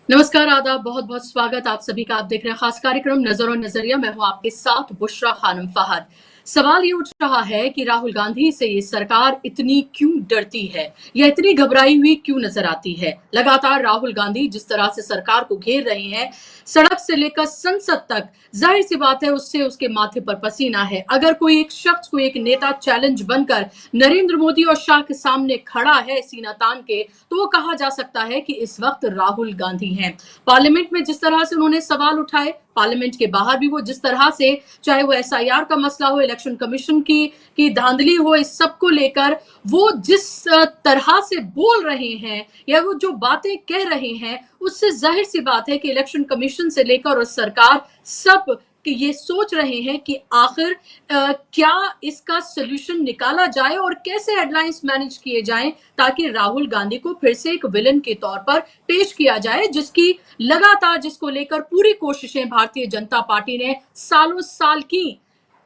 नमस्कार, आदाब, बहुत-बहुत स्वागत आप सभी का। आप देख रहे हैं खास कार्यक्रम नज़र और नज़रिया। मैं हूँ आपके साथ बुशरा खानम फहद। सवाल ये उठ रहा है कि राहुल गांधी से ये सरकार इतनी क्यों डरती है या इतनी घबराई हुई क्यों नजर आती है। लगातार राहुल गांधी जिस तरह से सरकार को घेर रहे हैं, सड़क से लेकर संसद तक, जाहिर सी बात है उससे उसके माथे पर पसीना है। अगर कोई एक शख्स, कोई एक नेता चैलेंज बनकर नरेंद्र मोदी और शाह के सामने खड़ा है सीना तान के, तो वो कहा जा सकता है कि इस वक्त राहुल गांधी हैं। पार्लियामेंट में जिस तरह से उन्होंने सवाल उठाए, पार्लियामेंट के बाहर भी वो जिस तरह से, चाहे वो एसआईआर का मसला हो, इलेक्शन कमीशन की धांधली हो, इस सब को लेकर वो जिस तरह से बोल रहे हैं या वो जो बातें कह रहे हैं, उससे जाहिर सी बात है कि इलेक्शन कमीशन से लेकर और सरकार सब कि ये सोच रहे हैं कि आखिर क्या इसका सोल्यूशन निकाला जाए और कैसे हेडलाइंस मैनेज किए जाएं ताकि राहुल गांधी को फिर से एक विलन के तौर पर पेश किया जाए, जिसकी लगातार, जिसको लेकर पूरी कोशिशें भारतीय जनता पार्टी ने सालों साल की,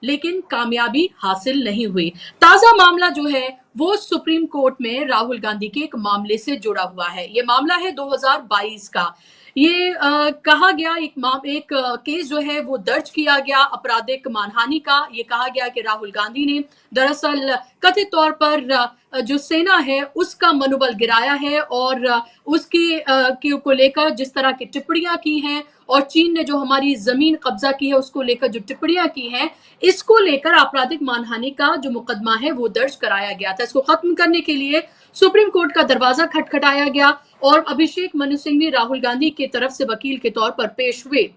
लेकिन कामयाबी हासिल नहीं हुई। ताजा मामला जो है वो सुप्रीम कोर्ट में राहुल गांधी के एक मामले से जुड़ा हुआ है। ये मामला है 2022 का। ये कहा गया एक केस जो है वो दर्ज किया गया आपराधिक मानहानि का। ये कहा गया कि राहुल गांधी ने दरअसल कथित तौर पर जो सेना है उसका मनोबल गिराया है और उसकी को लेकर जिस तरह की टिप्पणियां की हैं और चीन ने जो हमारी जमीन कब्जा की है उसको लेकर जो टिप्पणियां की हैं, इसको लेकर आपराधिक मानहानि का जो मुकदमा है वो दर्ज कराया गया था। इसको खत्म करने के लिए सुप्रीम कोर्ट का दरवाजा खटखटाया गया और अभिषेक मनु सिंघवी राहुल गांधी की तरफ से वकील के तौर पर पेश हुए।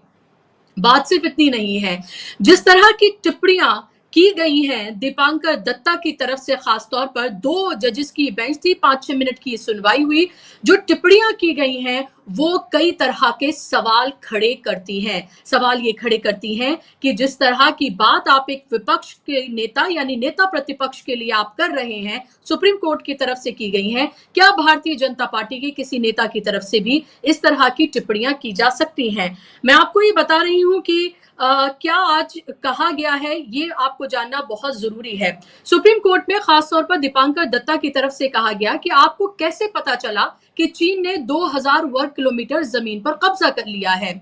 बात सिर्फ इतनी नहीं है, जिस तरह की टिप्पणियां की गई हैं दीपांकर दत्ता की तरफ से, खासतौर पर 2 जजेस की बेंच थी, 5-6 मिनट की सुनवाई हुई। जो टिप्पणियां की गई हैं वो कई तरह के सवाल खड़े करती हैं। सवाल ये खड़े करती हैं कि जिस तरह की बात आप एक विपक्ष के नेता यानी नेता प्रतिपक्ष के लिए आप कर रहे हैं, सुप्रीम कोर्ट की तरफ से की गई हैं, क्या भारतीय जनता पार्टी के किसी नेता की तरफ से भी इस तरह की टिप्पणियां की जा सकती हैं। मैं आपको ये बता रही हूं कि क्या आज कहा गया है ये आपको जानना बहुत जरूरी है। सुप्रीम कोर्ट में खासतौर पर दीपांकर दत्ता की तरफ से कहा गया कि आपको कैसे पता चला कि चीन ने 2000 वर्ग किलोमीटर जमीन पर कब्जा कर लिया है।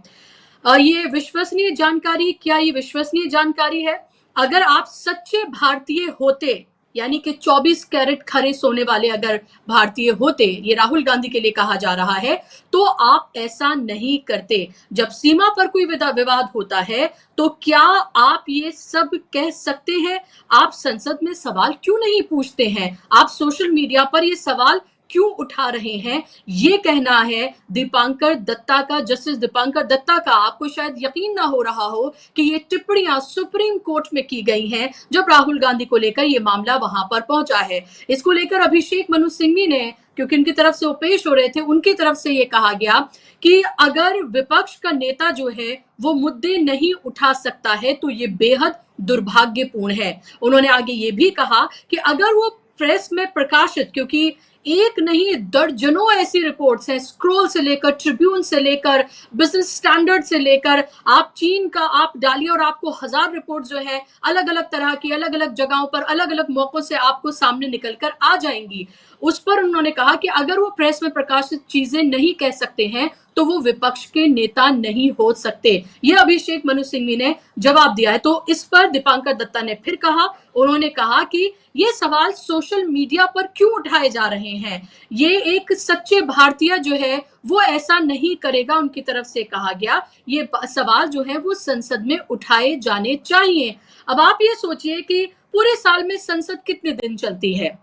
ये विश्वसनीय जानकारी, क्या ये विश्वसनीय जानकारी है? अगर आप सच्चे भारतीय होते, यानी कि 24 कैरेट खरे सोने वाले अगर भारतीय होते, ये राहुल गांधी के लिए कहा जा रहा है, तो आप ऐसा नहीं करते। जब सीमा पर कोई विवाद होता है तो क्या आप ये सब कह सकते हैं? आप संसद में सवाल क्यों नहीं पूछते हैं? आप सोशल मीडिया पर ये सवाल क्यों उठा रहे हैं? ये कहना है दीपांकर दत्ता का, जस्टिस दीपांकर दत्ता का। आपको शायद यकीन ना हो रहा हो कि ये टिप्पणियां सुप्रीम कोर्ट में की गई हैं जब राहुल गांधी को लेकर ये मामला वहां पर पहुंचा है। इसको लेकर अभिषेक मनु सिंघवी ने, क्योंकि उनकी तरफ से वो पेश हो रहे थे, उनकी तरफ से ये कहा गया कि अगर विपक्ष का नेता जो है वो मुद्दे नहीं उठा सकता है तो ये बेहद दुर्भाग्यपूर्ण है। उन्होंने आगे ये भी कहा कि अगर वो प्रेस में प्रकाशित, क्योंकि एक नहीं दर्जनों ऐसी रिपोर्ट्स हैं, स्क्रोल से लेकर, ट्रिब्यून से लेकर, बिजनेस स्टैंडर्ड से लेकर, आप चीन का आप डालिए और आपको 1000 रिपोर्ट जो है अलग अलग तरह की, अलग अलग जगहों पर, अलग अलग मौकों से आपको सामने निकलकर आ जाएंगी। उस पर उन्होंने कहा कि अगर वो प्रेस में प्रकाशित चीजें नहीं कह सकते हैं तो वो विपक्ष के नेता नहीं हो सकते। यह अभिषेक मनु सिंघवी ने जवाब दिया है। तो इस पर दीपांकर दत्ता ने फिर कहा, उन्होंने कहा कि ये सवाल सोशल मीडिया पर क्यों उठाए जा रहे हैं? ये एक सच्चे भारतीय जो है वो ऐसा नहीं करेगा। उनकी तरफ से कहा गया ये सवाल जो है वो संसद में उठाए जाने चाहिए। अब आप ये सोचिए कि पूरे साल में संसद कितने दिन चलती है?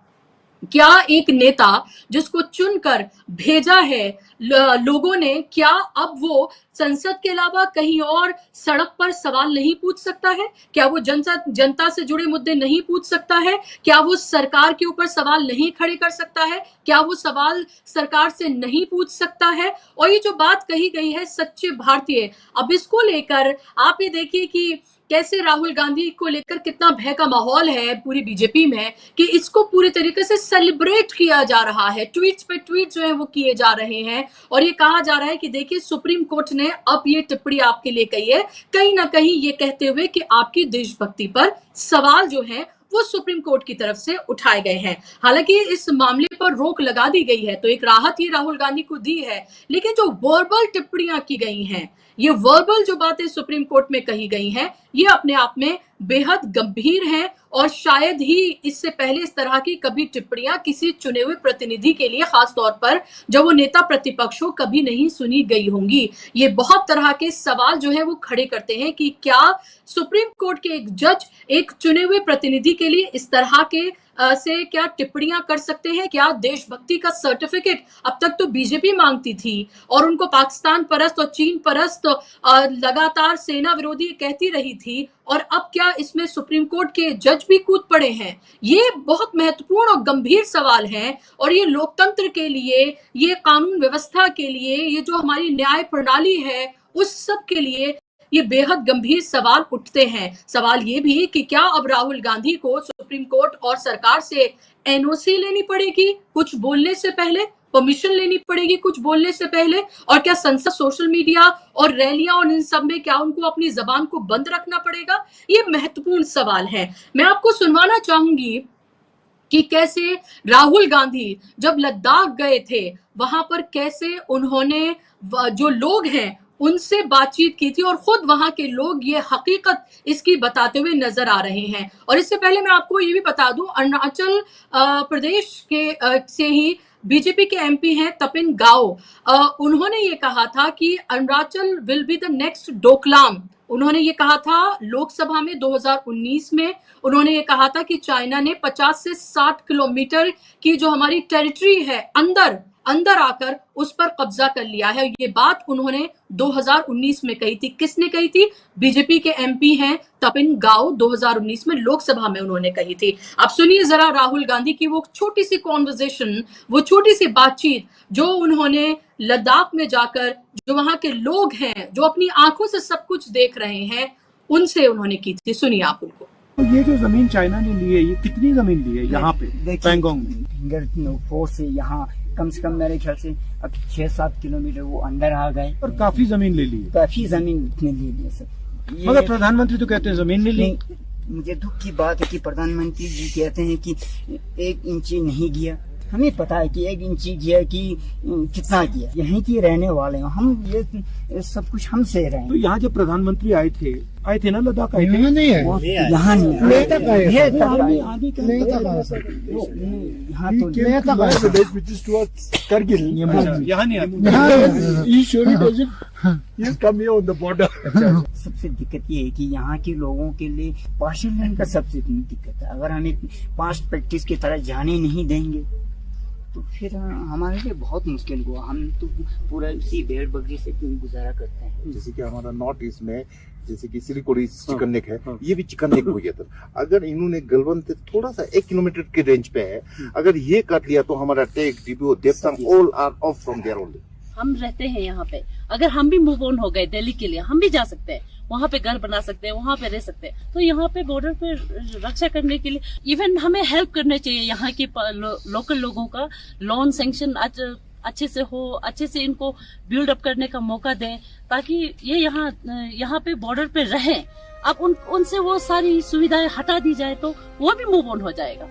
क्या एक नेता जिसको चुनकर भेजा है लोगों ने, क्या अब वो संसद के अलावा कहीं और सड़क पर सवाल नहीं पूछ सकता है? क्या वो जनता से जुड़े मुद्दे नहीं पूछ सकता है? क्या वो सरकार के ऊपर सवाल नहीं खड़े कर सकता है? क्या वो सवाल सरकार से नहीं पूछ सकता है? और ये जो बात कही गई है सच्चे भारतीय, अब इसको लेकर आप ये देखिए कि कैसे राहुल गांधी को लेकर कितना भय का माहौल है पूरी बीजेपी में, कि इसको पूरी तरीके से सेलिब्रेट किया जा रहा है। ट्वीट्स पे ट्वीट जो है वो किए जा रहे हैं और ये कहा जा रहा है कि देखिए सुप्रीम कोर्ट ने अब ये टिप्पणी आपके लिए कही है, कहीं ना कहीं ये कहते हुए कि आपकी देशभक्ति पर सवाल जो है वो सुप्रीम कोर्ट की तरफ से उठाए गए हैं। हालांकि इस मामले पर रोक लगा दी गई है, तो एक राहत ही राहुल गांधी को दी है, लेकिन जो वर्बल टिप्पणियां की गई हैं, ये वर्बल जो बातें सुप्रीम कोर्ट में कही गई हैं, ये अपने आप में बेहद गंभीर हैं और शायद ही इससे पहले इस तरह की कभी टिप्पणियां किसी चुने हुए प्रतिनिधि के लिए, खास तौर पर जब वो नेता प्रतिपक्ष हो, कभी नहीं सुनी गई होंगी। ये बहुत तरह के सवाल जो है वो खड़े करते हैं कि क्या सुप्रीम कोर्ट के एक जज एक चुने हुए प्रतिनिधि के लिए इस तरह के से क्या टिप्पणियां कर सकते हैं? क्या देशभक्ति का सर्टिफिकेट अब तक तो बीजेपी मांगती थी और उनको पाकिस्तान परस्त और चीन परस्त लगातार सेना विरोधी कहती रही थी, और अब क्या इसमें सुप्रीम कोर्ट के जज भी कूद पड़े हैं? ये बहुत महत्वपूर्ण और गंभीर सवाल हैं और ये लोकतंत्र के लिए, ये कानून व्यवस्था के लिए, ये जो हमारी न्याय प्रणाली है, उस सब के लिए ये बेहद गंभीर सवाल उठते हैं। सवाल ये भी कि क्या अब राहुल गांधी को सुप्रीम कोर्ट और सरकार से एनओसी लेनी पड़ेगी कुछ बोलने से पहले, परमिशन लेनी पड़ेगी कुछ बोलने से पहले, और क्या संसद, सोशल मीडिया और रैलियां और इन सब में क्या उनको अपनी जबान को बंद रखना पड़ेगा? ये महत्वपूर्ण सवाल है। मैं आपको सुनवाना चाहूंगी कि कैसे राहुल गांधी जब लद्दाख गए थे, वहां पर कैसे उन्होंने जो लोग हैं उनसे बातचीत की थी और खुद वहां के लोग ये हकीकत इसकी बताते हुए नजर आ रहे हैं। और इससे पहले मैं आपको ये भी बता दूं, अरुणाचल प्रदेश के से ही बीजेपी के एमपी हैं तपिन गाओ, उन्होंने ये कहा था कि Arunachal will be the next Doklam. उन्होंने ये कहा था लोकसभा में 2019 में, उन्होंने ये कहा था कि चाइना ने 50 से 60 किलोमीटर की जो हमारी टेरिटरी है अंदर आकर उस पर कब्जा कर लिया है। ये बात उन्होंने 2019 में कही थी। किसने कही थी? बीजेपी के एमपी हैं तपिन गाओ, 2019 में लोकसभा में उन्होंने कही थी। अब सुनिए जरा राहुल गांधी की वो छोटी सी कॉन्वर्सेशन, वो छोटी सी बातचीत जो उन्होंने लद्दाख में जाकर, जो वहां के लोग हैं, जो अपनी आंखों से सब कुछ देख रहे हैं, उनसे उन्होंने की थी। सुनिए आप उनको। तो ये जो जमीन चाइना ने ली है, ये कितनी जमीन ली है यहाँ पे पैंगोंग में? फिंगर से यहाँ कम से कम मेरे ख्याल से अब 6-7 किलोमीटर वो अंदर आ गए और काफी जमीन ले ली है। काफी जमीन ले ली है सर। मगर प्रधानमंत्री तो कहते हैं जमीन नहीं ली। मुझे दुख की बात है कि प्रधानमंत्री जी कहते हैं कि 1 इंची नहीं गया। हमें पता है कि 1 इंची गया कि कितना गया। यहीं के रहने वाले हैं हम, ये सब कुछ हम से रहे हैं। तो यहाँ जब प्रधानमंत्री आए थे ना लद्दाख, आए थे? नहीं है यहाँ नहीं सबसे दिक्कत ये है कि यहाँ के लोगों के लिए पार्शियल लैंड का सबसे दिक्कत है। अगर हमें पास्ट प्रैक्टिस की तरह जाने नहीं देंगे तो फिर हमारे लिए बहुत मुश्किल हुआ। हम तो पूरा इसी भेड़ बकरी से गुजारा करते हैं। जैसे कि हमारा नॉर्थ ईस्ट में जैसे कि सिलिगुड़ी चिकन नेक है, ये भी चिकन नेक हो गया था। अगर इन्होंने गलवंत थोड़ा सा 1 किलोमीटर के रेंज पे है, अगर ये काट लिया तो हमारा टेक, डिब्रू, देवतांग all are of from there only. हम रहते हैं यहाँ पे, अगर हम भी मूव ऑन हो गए दिल्ली के लिए, हम भी जा सकते हैं, वहाँ पे घर बना सकते हैं, वहाँ पे रह सकते हैं। तो यहाँ पे बॉर्डर पे रक्षा करने के लिए इवन हमें हेल्प करना चाहिए। यहाँ के लोकल लोगों का लोन सैंक्शन अच्छे से हो, अच्छे से इनको बिल्ड अप करने का मौका दें, ताकि ये यहाँ पे बॉर्डर पे रहें। अब उनसे वो सारी सुविधाएं हटा दी जाए तो वो भी मूव ऑन हो जाएगा।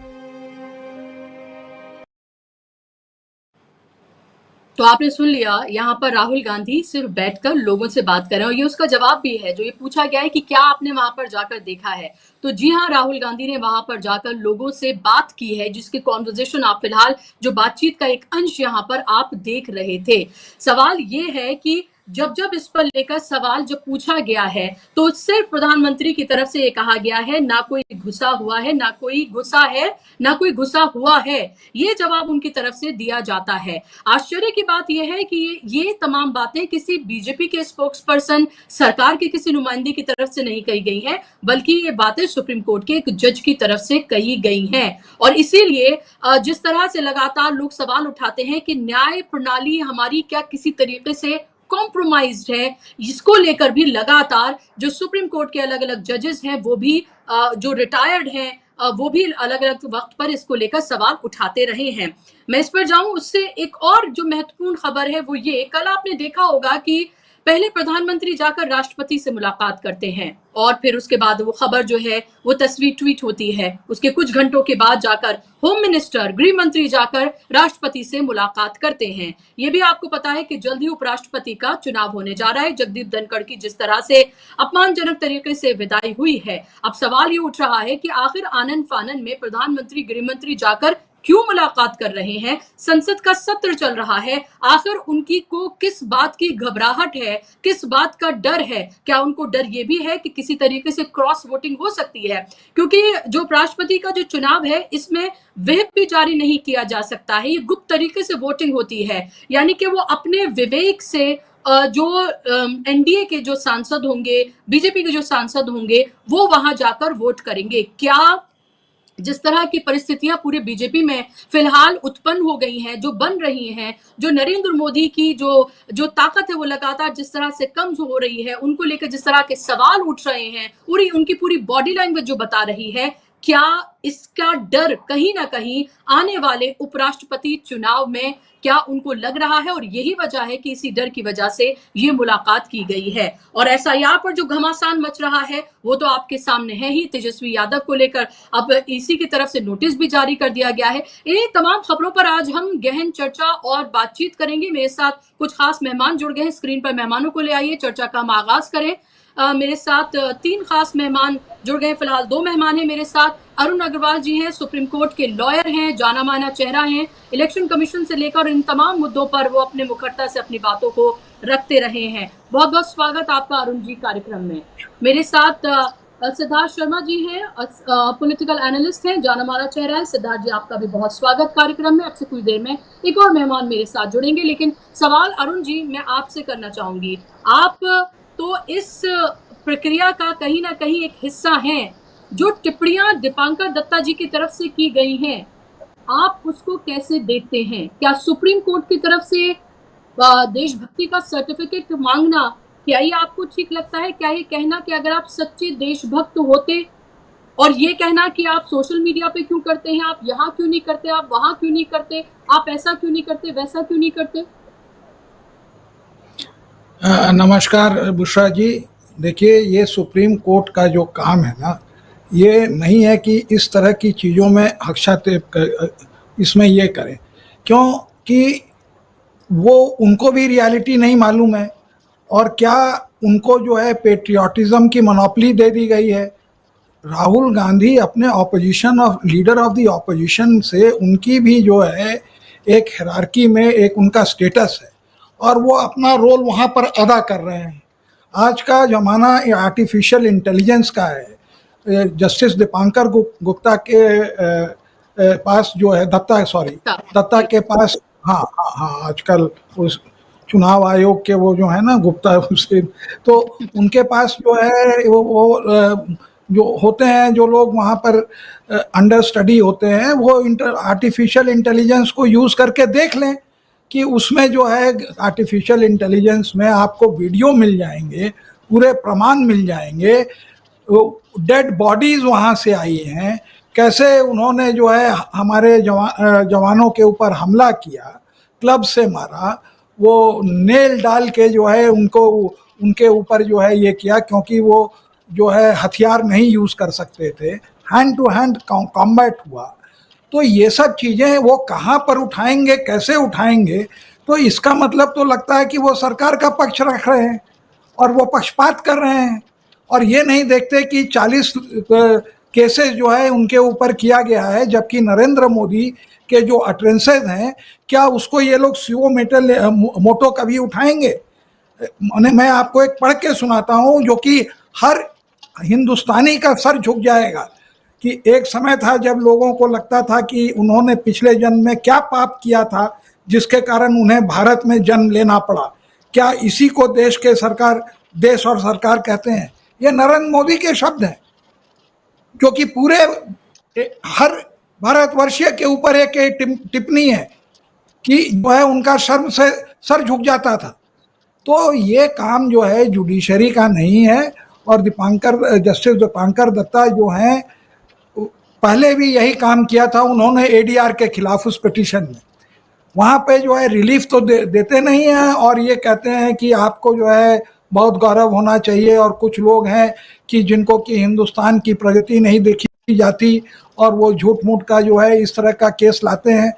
तो आपने सुन लिया, यहाँ पर राहुल गांधी सिर्फ बैठकर लोगों से बात कर रहे हैं और ये उसका जवाब भी है जो ये पूछा गया है कि क्या आपने वहां पर जाकर देखा है। तो जी हाँ, राहुल गांधी ने वहां पर जाकर लोगों से बात की है, जिसकी कॉन्वर्सेशन आप फिलहाल जो बातचीत का एक अंश यहाँ पर आप देख रहे थे। सवाल ये है कि जब इस पर लेकर सवाल जब पूछा गया है तो सिर्फ प्रधानमंत्री की तरफ से ये कहा गया है, ना कोई घुसा हुआ है, ना कोई गुस्सा है, ना कोई गुस्सा हुआ है, ये जवाब उनकी तरफ से दिया जाता है। आश्चर्य की बात यह है कि ये तमाम बातें किसी बीजेपी के स्पोक्स पर्सन, सरकार के किसी नुमाइंदे की तरफ से नहीं कही गई हैं, बल्कि ये बातें सुप्रीम कोर्ट के एक जज की तरफ से कही गई हैं। और इसीलिए जिस तरह से लगातार लोग सवाल उठाते हैं कि न्याय प्रणाली हमारी क्या किसी तरीके से कॉम्प्रोमाइज्ड है, इसको लेकर भी लगातार जो सुप्रीम कोर्ट के अलग अलग जजेस हैं, वो भी जो रिटायर्ड हैं, वो भी अलग अलग वक्त पर इसको लेकर सवाल उठाते रहे हैं। मैं इस पर जाऊं उससे एक और जो महत्वपूर्ण खबर है वो ये, कल आपने देखा होगा कि पहले प्रधानमंत्री जाकर राष्ट्रपति से मुलाकात करते हैं और फिर उसके बाद वो खबर जो है वो तस्वीर ट्वीट होती है। उसके कुछ घंटों के बाद जाकर होम मिनिस्टर, गृह मंत्री जाकर राष्ट्रपति से मुलाकात करते हैं। ये भी आपको पता है कि जल्द ही उपराष्ट्रपति का चुनाव होने जा रहा है। जगदीप धनखड़ की जिस तरह से अपमानजनक तरीके से विदाई हुई है, अब सवाल ये उठ रहा है कि आखिर आनन फानन में प्रधानमंत्री, गृह मंत्री जाकर क्यों मुलाकात कर रहे हैं? संसद का सत्र चल रहा है, आखिर उनकी को किस बात की घबराहट है, किस बात का डर है? क्या उनको डर ये भी है कि किसी तरीके से क्रॉस वोटिंग हो सकती है? क्योंकि जो राष्ट्रपति का जो चुनाव है इसमें व्हिप भी जारी नहीं किया जा सकता है, ये गुप्त तरीके से वोटिंग होती है, यानी कि वो अपने विवेक से जो एनडीए के जो सांसद होंगे, बीजेपी के जो सांसद होंगे, वो वहां जाकर वोट करेंगे। क्या जिस तरह की परिस्थितियां पूरे बीजेपी में फिलहाल उत्पन्न हो गई हैं, जो बन रही हैं, जो नरेंद्र मोदी की जो ताकत है वो लगातार जिस तरह से कम हो रही है, उनको लेकर जिस तरह के सवाल उठ रहे हैं, उनकी पूरी बॉडी लैंग्वेज जो बता रही है, क्या इसका डर कहीं ना कहीं आने वाले उपराष्ट्रपति चुनाव में क्या उनको लग रहा है? और यही वजह है कि इसी डर की वजह से ये मुलाकात की गई है। और एसआईआर पर जो घमासान मच रहा है वो तो आपके सामने है ही। तेजस्वी यादव को लेकर अब ईसी की तरफ से नोटिस भी जारी कर दिया गया है। इन तमाम खबरों पर आज हम गहन चर्चा और बातचीत करेंगे। मेरे साथ कुछ खास मेहमान जुड़ गए हैं। स्क्रीन पर मेहमानों को ले आइए, चर्चा का हम आगाज करें। मेरे साथ 3 खास मेहमान जुड़ गए। फिलहाल 2 मेहमान हैं मेरे साथ। अरुण अग्रवाल जी हैं, सुप्रीम कोर्ट के लॉयर हैं, जाना माना चेहरा हैं, इलेक्शन कमीशन से लेकर इन तमाम मुद्दों पर वो अपने मुखरता से अपनी बातों को रखते रहे हैं। बहुत बहुत स्वागत आपका अरुण जी कार्यक्रम में। मेरे साथ सिद्धार्थ शर्मा जी हैं, पॉलिटिकल एनालिस्ट हैं, जाना माना चेहरा है। सिद्धार्थ जी, आपका भी बहुत स्वागत कार्यक्रम में। अब से कुछ देर में एक और मेहमान मेरे साथ जुड़ेंगे, लेकिन सवाल अरुण जी मैं आपसे करना चाहूंगी। आप तो इस प्रक्रिया का कहीं ना कहीं एक हिस्सा हैं। जो टिप्पणियां दीपांकर दत्ता जी की तरफ से की गई हैं, आप उसको कैसे देखते हैं? क्या सुप्रीम कोर्ट की तरफ से देशभक्ति का सर्टिफिकेट मांगना, क्या ये आपको ठीक लगता है? क्या ये कहना कि अगर आप सच्चे देशभक्त होते, और ये कहना कि आप सोशल मीडिया पे क्यों करते हैं, आप यहाँ क्यों नहीं करते, आप वहां क्यों नहीं करते, आप ऐसा क्यों नहीं करते, वैसा क्यों नहीं करते? नमस्कार बुशरा जी। देखिए, ये सुप्रीम कोर्ट का जो काम है ना, ये नहीं है कि इस तरह की चीज़ों में हस्तक्षेप इसमें ये करें, क्योंकि वो उनको भी रियलिटी नहीं मालूम है। और क्या उनको जो है पेट्रियाटिज्म की मोनोपोली दे दी गई है। राहुल गांधी अपने लीडर ऑफ द ऑपोजिशन से, उनकी भी जो है एक हायरार्की में एक उनका स्टेटस है और वो अपना रोल वहाँ पर अदा कर रहे हैं। आज का ज़माना आर्टिफिशियल इंटेलिजेंस का है। जस्टिस दीपांकर गुप्ता के पास जो है दत्ता के पास, हाँ, आजकल उस चुनाव आयोग के वो जो है ना गुप्ता, उसके तो उनके पास जो है वो जो होते हैं, जो लोग वहाँ पर अंडर स्टडी होते हैं, वो आर्टिफिशियल इंटेलिजेंस को यूज़ करके देख लें कि उसमें जो है आर्टिफिशियल इंटेलिजेंस में आपको वीडियो मिल जाएंगे, पूरे प्रमाण मिल जाएंगे, डेड बॉडीज वहाँ से आई हैं, कैसे उन्होंने जो है हमारे जवानों के ऊपर हमला किया, क्लब से मारा, वो नेल डाल के जो है उनके ऊपर जो है ये किया, क्योंकि वो जो है हथियार नहीं यूज़ कर सकते थे, हैंड टू हैंड कॉम्बैट हुआ। तो ये सब चीज़ें वो कहाँ पर उठाएंगे, कैसे उठाएंगे? तो इसका मतलब तो लगता है कि वो सरकार का पक्ष रख रहे हैं और वो पक्षपात कर रहे हैं, और ये नहीं देखते कि 40 केसेस जो है उनके ऊपर किया गया है, जबकि नरेंद्र मोदी के जो अटरेंसेस हैं, क्या उसको ये लोग सीओ मोटो कभी उठाएंगे? मैं आपको एक पढ़ के सुनाता हूँ जो कि हर हिंदुस्तानी का सर झुक जाएगा। कि एक समय था जब लोगों को लगता था कि उन्होंने पिछले जन्म में क्या पाप किया था जिसके कारण उन्हें भारत में जन्म लेना पड़ा। क्या इसी को देश और सरकार कहते हैं? ये नरेंद्र मोदी के शब्द हैं, जो कि पूरे हर भारतवर्षीय के ऊपर एक टिप्पणी है कि जो है उनका शर्म से सर झुक जाता था। तो ये काम जो है जुडिशरी का नहीं है। और जस्टिस दीपांकर दत्ता जो हैं, पहले भी यही काम किया था उन्होंने एडीआर के खिलाफ उस पिटीशन में। वहाँ पे जो है रिलीफ तो देते नहीं है, और ये कहते हैं कि आपको जो है बहुत गौरव होना चाहिए, और कुछ लोग हैं कि जिनको कि हिंदुस्तान की प्रगति नहीं देखी जाती और वो झूठ मूठ का जो है इस तरह का केस लाते हैं।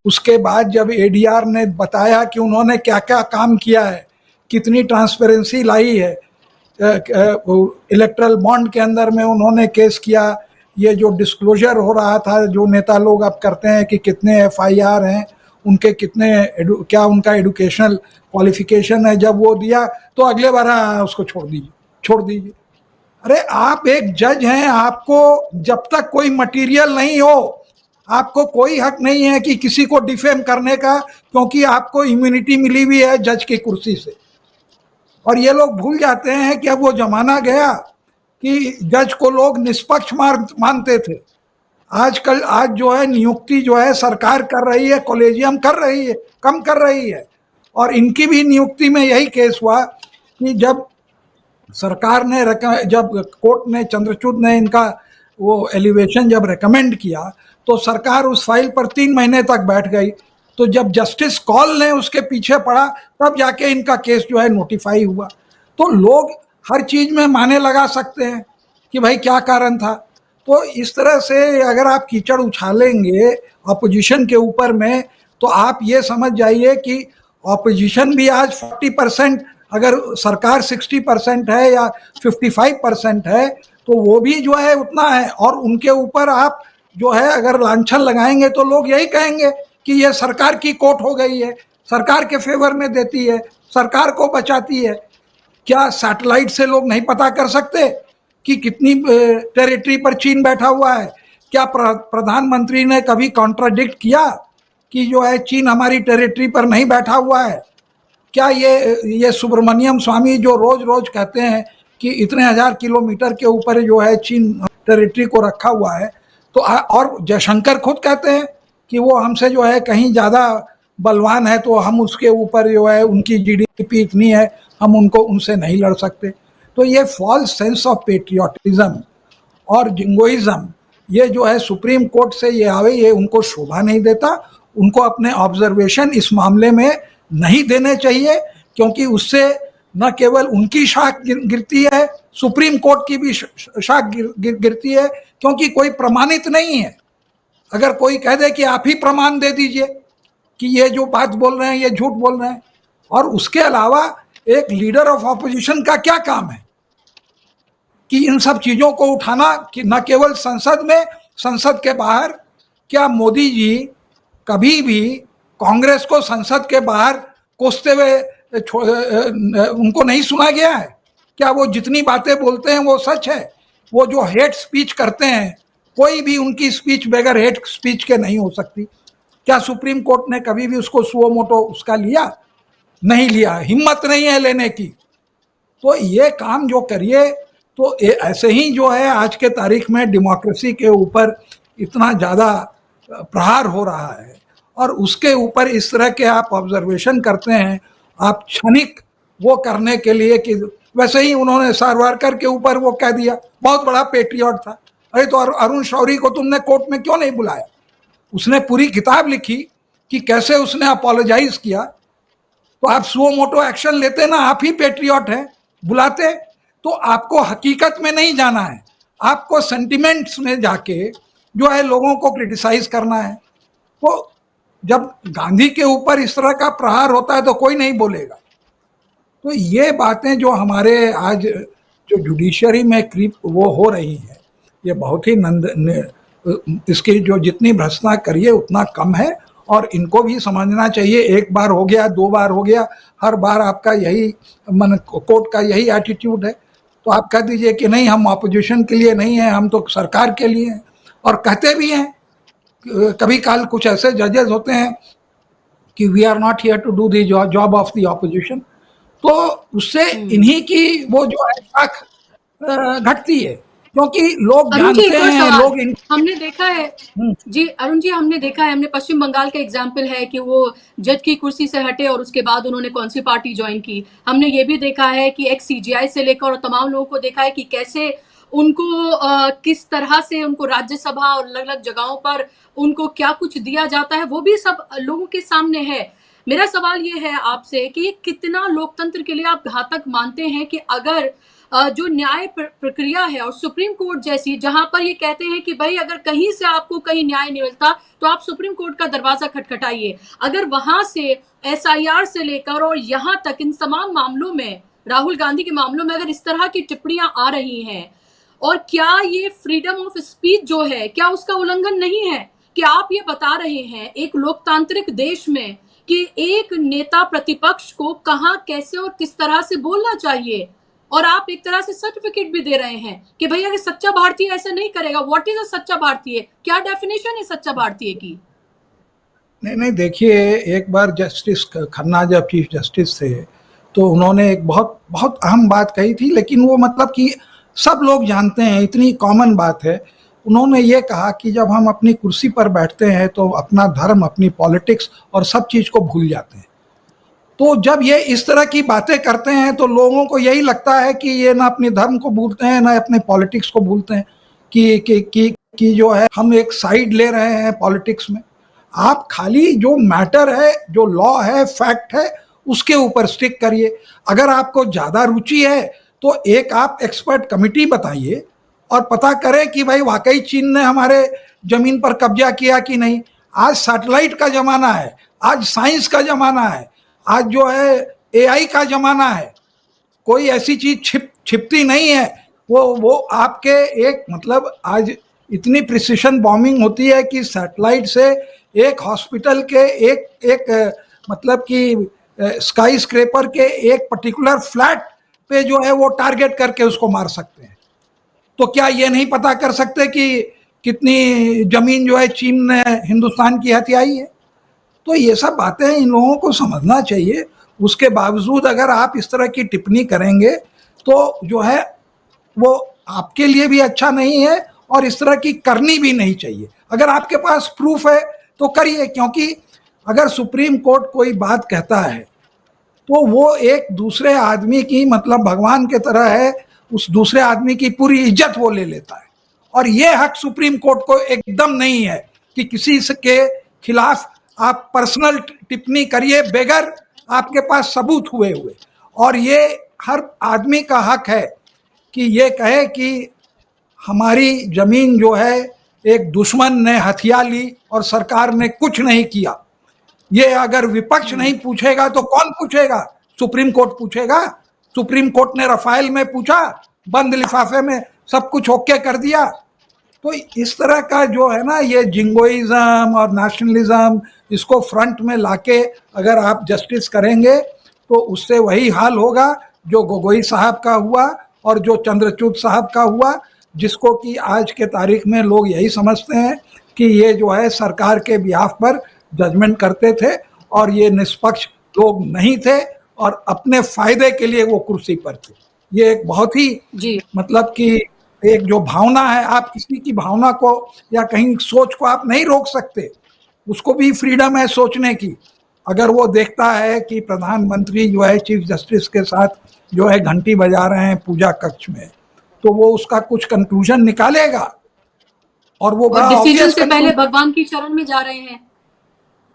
उसके बाद जब एडीआर ने बताया कि उन्होंने क्या क्या काम किया है, कितनी ट्रांसपेरेंसी लाई है, इलेक्ट्रल बॉन्ड के अंदर में उन्होंने केस किया, ये जो डिस्क्लोजर हो रहा था जो नेता लोग अब करते हैं कि कितने एफआईआर हैं, उनके कितने क्या उनका एजुकेशनल क्वालिफिकेशन है, जब वो दिया तो अगले बार उसको छोड़ दीजिए। अरे आप एक जज हैं, आपको जब तक कोई मटेरियल नहीं हो आपको कोई हक नहीं है कि किसी को डिफेम करने का, क्योंकि आपको इम्यूनिटी मिली हुई है जज की कुर्सी से। और ये लोग भूल जाते हैं कि अब वो जमाना गया कि जज को लोग निष्पक्ष मानते थे। आज जो है नियुक्ति जो है सरकार कर रही है, कॉलेजियम कर रही है, कम कर रही है। और इनकी भी नियुक्ति में यही केस हुआ कि जब सरकार ने जब कोर्ट ने, चंद्रचूड़ ने इनका वो एलिवेशन जब रेकमेंड किया तो सरकार उस फाइल पर 3 महीने तक बैठ गई। तो जब जस्टिस कॉल ने उसके पीछे पड़ा तब जाके इनका केस जो है नोटिफाई हुआ। तो लोग हर चीज में माने लगा सकते हैं कि भाई क्या कारण था। तो इस तरह से अगर आप कीचड़ उछालेंगे ऑपोजिशन के ऊपर में, तो आप ये समझ जाइए कि ऑपोजिशन भी आज 40%, अगर सरकार 60% है या 55% है तो वो भी जो है उतना है। और उनके ऊपर आप जो है अगर लांछन लगाएंगे तो लोग यही कहेंगे कि ये सरकार की कोर्ट हो गई है, सरकार के फेवर में देती है, सरकार को बचाती है। क्या सैटेलाइट से लोग नहीं पता कर सकते कि कितनी टेरिटरी पर चीन बैठा हुआ है? क्या प्रधानमंत्री ने कभी कॉन्ट्राडिक्ट किया कि जो है चीन हमारी टेरिटरी पर नहीं बैठा हुआ है? क्या ये सुब्रमण्यम स्वामी जो रोज रोज कहते हैं कि इतने 1000 किलोमीटर के ऊपर जो है चीन टेरिटरी को रखा हुआ है, तो और जयशंकर खुद कहते हैं कि वो हमसे जो है कहीं ज़्यादा बलवान है, तो हम उसके ऊपर जो है उनकी जीडीपी इतनी है, हम उनसे नहीं लड़ सकते। तो ये फॉल्स सेंस ऑफ पेट्रियोटिज्म और जिंगोइज्म ये जो है सुप्रीम कोर्ट से ये आवे, ये उनको शोभा नहीं देता। उनको अपने ऑब्जर्वेशन इस मामले में नहीं देने चाहिए, क्योंकि उससे न केवल उनकी शाख गिरती है, सुप्रीम कोर्ट की भी शाख गिरती है, क्योंकि कोई प्रमाणित नहीं है। अगर कोई कह दे कि आप ही प्रमाण दे दीजिए कि ये जो बात बोल रहे हैं ये झूठ बोल रहे हैं, और उसके अलावा एक लीडर ऑफ ऑपोजिशन का क्या काम है कि इन सब चीजों को उठाना, कि न केवल संसद में, संसद के बाहर। क्या मोदी जी कभी भी कांग्रेस को संसद के बाहर कोसते हुए उनको नहीं सुना गया है? क्या वो जितनी बातें बोलते हैं वो सच है? वो जो हेट स्पीच करते हैं, कोई भी उनकी स्पीच बगैर हेट स्पीच के नहीं हो सकती। क्या सुप्रीम कोर्ट ने कभी भी उसको सुओ मोटो उसका लिया? नहीं लिया, हिम्मत नहीं है लेने की। तो ये काम जो करिए, तो ऐसे ही जो है आज के तारीख में डेमोक्रेसी के ऊपर इतना ज़्यादा प्रहार हो रहा है, और उसके ऊपर इस तरह के आप ऑब्जर्वेशन करते हैं, आप क्षणिक वो करने के लिए कि वैसे ही उन्होंने सावरकर के ऊपर वो कह दिया बहुत बड़ा पेट्रियट था। अरे तो अरुण शौरी को तुमने कोर्ट में क्यों नहीं बुलाया? उसने पूरी किताब लिखी कि कैसे उसने अपोलोजाइज किया। तो आप सुओ मोटो एक्शन लेते ना, आप ही पेट्रियट हैं, बुलाते। तो आपको हकीकत में नहीं जाना है, आपको सेंटिमेंट्स में जाके जो है लोगों को क्रिटिसाइज करना है। तो जब गांधी के ऊपर इस तरह का प्रहार होता है तो कोई नहीं बोलेगा। तो ये बातें जो हमारे आज जो जुडिशरी में क्रीप वो हो रही है, ये बहुत ही इसकी जो जितनी भ्रष्टता करिए उतना कम है। और इनको भी समझना चाहिए, एक बार हो गया, 2 बार हो गया, हर बार आपका यही कोर्ट का यही एटीट्यूड है। तो आप कह दीजिए कि नहीं, हम ऑपोजिशन के लिए नहीं हैं, हम तो सरकार के लिए हैं, और कहते भी हैं। कभी काल कुछ ऐसे जजेस होते हैं कि we are not here to do the job of the opposition, तो उससे इन्हीं की वो जो है शाख घटती है, क्योंकि लोग जानते हैं, लोग हमने देखा है जी, अरुण जी, हमने देखा है, हमने पश्चिम बंगाल का एग्जाम्पल है कि वो जज की कुर्सी से हटे और उसके बाद उन्होंने कौन सी पार्टी ज्वाइन की। हमने ये भी देखा है कि एक्स सीजीआई से लेकर और तमाम लोगों को देखा है कि कैसे उनको किस तरह से उनको राज्यसभा और अलग अलग जगहों पर उनको क्या कुछ दिया जाता है, वो भी सब लोगों के सामने है। मेरा सवाल ये है आपसे कि ये कितना लोकतंत्र के लिए आप घातक मानते हैं कि अगर जो न्याय प्रक्रिया है और सुप्रीम कोर्ट जैसी, जहां पर ये कहते हैं कि भाई अगर कहीं से आपको कहीं न्याय नहीं मिलता तो आप सुप्रीम कोर्ट का दरवाजा खटखटाइए, अगर वहां से एसआईआर से लेकर और यहां तक इन तमाम मामलों में, राहुल गांधी के मामलों में अगर इस तरह की टिप्पणियां आ रही हैं, और क्या ये फ्रीडम ऑफ स्पीच जो है क्या उसका उल्लंघन नहीं है कि आप ये बता रहे हैं एक लोकतांत्रिक देश में कि एक नेता प्रतिपक्ष को कहां, कैसे और किस तरह से बोलना चाहिए, और आप एक तरह से सर्टिफिकेट भी दे रहे हैं कि भैया अगर सच्चा भारतीय ऐसा नहीं करेगा। व्हाट इज अ सच्चा भारतीय, क्या डेफिनेशन है सच्चा भारतीय की? नहीं, देखिए, एक बार जस्टिस खन्ना जब चीफ जस्टिस थे तो उन्होंने एक बहुत बहुत अहम बात कही थी, लेकिन वो मतलब कि सब लोग जानते हैं, इतनी कॉमन बात है। उन्होंने ये कहा कि जब हम अपनी कुर्सी पर बैठते हैं तो अपना धर्म, अपनी पॉलिटिक्स और सब चीज़ को भूल जाते हैं। तो जब ये इस तरह की बातें करते हैं तो लोगों को यही लगता है कि ये ना अपने धर्म को भूलते हैं ना अपने पॉलिटिक्स को भूलते हैं, कि जो है हम एक साइड ले रहे हैं पॉलिटिक्स में। आप खाली जो मैटर है, जो लॉ है, फैक्ट है, उसके ऊपर स्टिक करिए। अगर आपको ज़्यादा रुचि है तो एक आप एक्सपर्ट कमिटी बताइए और पता करें कि भाई वाकई चीन ने हमारे ज़मीन पर कब्जा किया कि नहीं। आज सैटेलाइट का ज़माना है, आज साइंस का ज़माना है, आज जो है एआई का ज़माना है। कोई ऐसी चीज़ छिपती नहीं है। वो आपके एक मतलब आज इतनी प्रिसिशन बॉम्बिंग होती है कि सैटेलाइट से एक हॉस्पिटल के एक मतलब कि स्काई स्क्रेपर के एक पर्टिकुलर फ्लैट पे जो है वो टारगेट करके उसको मार सकते हैं। तो क्या ये नहीं पता कर सकते कि कितनी जमीन जो है चीन ने हिंदुस्तान की हथियाई है? तो ये सब बातें इन लोगों को समझना चाहिए। उसके बावजूद अगर आप इस तरह की टिप्पणी करेंगे तो जो है वो आपके लिए भी अच्छा नहीं है और इस तरह की करनी भी नहीं चाहिए। अगर आपके पास प्रूफ है तो करिए, क्योंकि अगर सुप्रीम कोर्ट कोई बात कहता है तो वो एक दूसरे आदमी की मतलब भगवान के तरह है, उस दूसरे आदमी की पूरी इज्जत वो ले लेता है। और ये हक सुप्रीम कोर्ट को एकदम नहीं है कि किसी के खिलाफ आप पर्सनल टिप्पणी करिए बगैर आपके पास सबूत हुए। और ये हर आदमी का हक है कि ये कहे कि हमारी जमीन जो है एक दुश्मन ने हथिया ली और सरकार ने कुछ नहीं किया। ये अगर विपक्ष नहीं पूछेगा तो कौन पूछेगा? सुप्रीम कोर्ट पूछेगा। सुप्रीम कोर्ट ने रफाइल में पूछा, बंद लिफाफे में सब कुछ ओके कर दिया। तो इस तरह का जो है ना, ये जिंगोइज्म और नेशनलिज्म, इसको फ्रंट में लाके अगर आप जस्टिस करेंगे तो उससे वही हाल होगा जो गोगोई साहब का हुआ और जो चंद्रचूड़ साहब का हुआ, जिसको कि आज के तारीख में लोग यही समझते हैं कि ये जो है सरकार के बिहाफ पर जजमेंट करते थे और ये निष्पक्ष लोग नहीं थे और अपने फायदे के लिए वो कुर्सी पर थे। ये एक बहुत ही मतलब कि एक जो भावना है, आप किसी की भावना को या कहीं सोच को आप नहीं रोक सकते, उसको भी फ्रीडम है सोचने की। अगर वो देखता है कि प्रधानमंत्री जो है चीफ जस्टिस के साथ जो है घंटी बजा रहे हैं पूजा कक्ष में, तो वो उसका कुछ कंक्लूजन निकालेगा और वो डिसीजन से पहले भगवान की शरण में जा रहे हैं।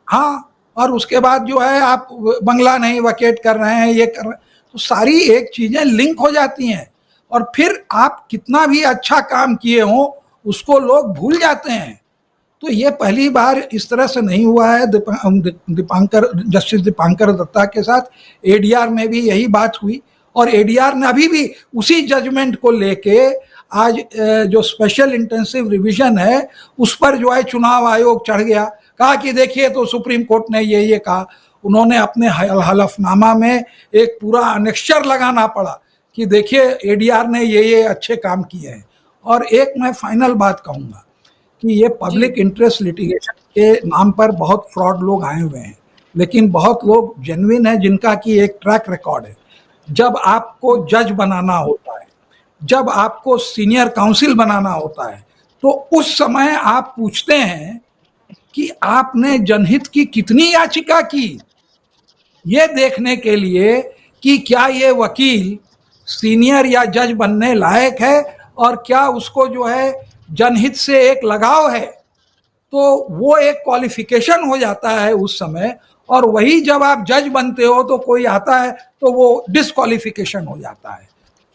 हाँ, और उसके बाद जो है आप बंगला नहीं वैकेट कर रहे हैं, ये कर रहे हैं, तो सारी एक चीजें लिंक हो जाती हैं और फिर आप कितना भी अच्छा काम किए हो उसको लोग भूल जाते हैं। तो ये पहली बार इस तरह से नहीं हुआ है। जस्टिस दीपांकर दत्ता के साथ एडीआर में भी यही बात हुई और एडीआर ने अभी भी उसी जजमेंट को लेके आज जो स्पेशल इंटेंसिव रिवीजन है उस पर जो है चुनाव आयोग चढ़ गया, कहा कि देखिए तो सुप्रीम कोर्ट ने ये कहा। उन्होंने अपने हलफनामा में एक पूरा अनेक्स्चर लगाना पड़ा कि देखिए एडीआर ने ये अच्छे काम किए हैं। और एक मैं फाइनल बात कहूँगा कि ये पब्लिक इंटरेस्ट लिटिगेशन के नाम पर बहुत फ्रॉड लोग आए हुए हैं, लेकिन बहुत लोग जेन्युइन हैं जिनका कि एक ट्रैक रिकॉर्ड है। जब आपको जज बनाना होता है, जब आपको सीनियर काउंसिल बनाना होता है, तो उस समय आप पूछते हैं कि आपने जनहित की कितनी याचिका की, ये देखने के लिए कि क्या ये वकील सीनियर या जज बनने लायक है और क्या उसको जो है जनहित से एक लगाव है, तो वो एक क्वालिफिकेशन हो जाता है उस समय। और वही जब आप जज बनते हो तो कोई आता है तो वो डिस्क्वालिफिकेशन हो जाता है।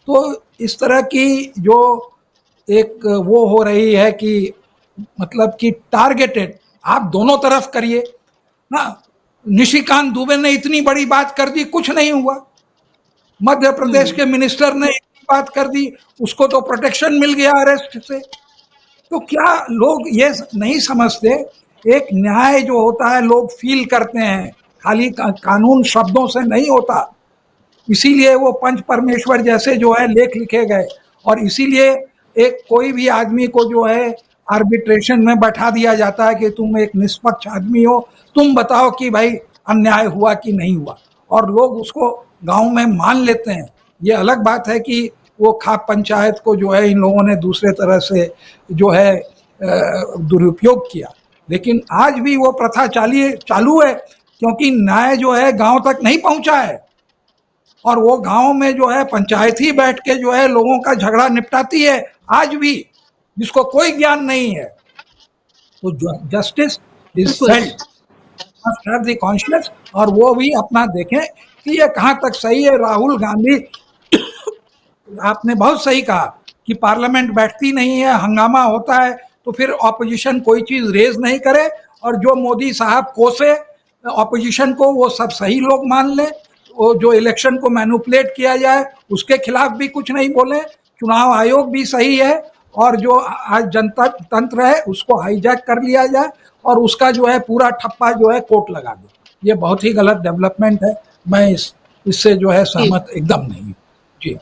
तो इस तरह की जो एक वो हो रही है कि मतलब कि टारगेटेड आप दोनों तरफ करिए ना। निशिकांत दुबे ने इतनी बड़ी बात कर दी, कुछ नहीं हुआ। मध्य प्रदेश के मिनिस्टर ने इतनी बात कर दी, उसको तो प्रोटेक्शन मिल गया अरेस्ट से। तो क्या लोग ये नहीं समझते, एक न्याय जो होता है लोग फील करते हैं, खाली कानून शब्दों से नहीं होता। इसीलिए वो पंच परमेश्वर जैसे जो है लेख लिखे गए, और इसीलिए एक कोई भी आदमी को जो है आर्बिट्रेशन में बैठा दिया जाता है कि तुम एक निष्पक्ष आदमी हो, तुम बताओ कि भाई अन्याय हुआ कि नहीं हुआ, और लोग उसको गांव में मान लेते हैं। ये अलग बात है कि वो खाप पंचायत को जो है इन लोगों ने दूसरे तरह से जो है दुरुपयोग किया, लेकिन आज भी वो प्रथा चालू है, क्योंकि न्याय जो है गांव तक नहीं पहुंचा है। और वो गांव में जो है पंचायत ही बैठ के जो है लोगों का झगड़ा निपटाती है आज भी, जिसको कोई ज्ञान नहीं है। तो justice is felt, must have the conscious, और वो भी अपना देखें कि ये कहाँ तक सही है। राहुल गांधी आपने बहुत सही कहा कि पार्लियामेंट बैठती नहीं है, हंगामा होता है, तो फिर ऑपोजिशन कोई चीज रेज नहीं करे, और जो मोदी साहब कोसे ऑपोजिशन को वो सब सही लोग मान लें, वो जो इलेक्शन को मैनिपुलेट किया जाए उसके खिलाफ भी कुछ नहीं बोले, चुनाव आयोग भी सही है, और जो आज जनता तंत्र है उसको हाईजैक कर लिया जाए और उसका जो है पूरा ठप्पा जो है कोर्ट लगा दो। ये बहुत ही गलत डेवलपमेंट है, मैं इससे जो है सहमत एकदम नहीं हूँ जी।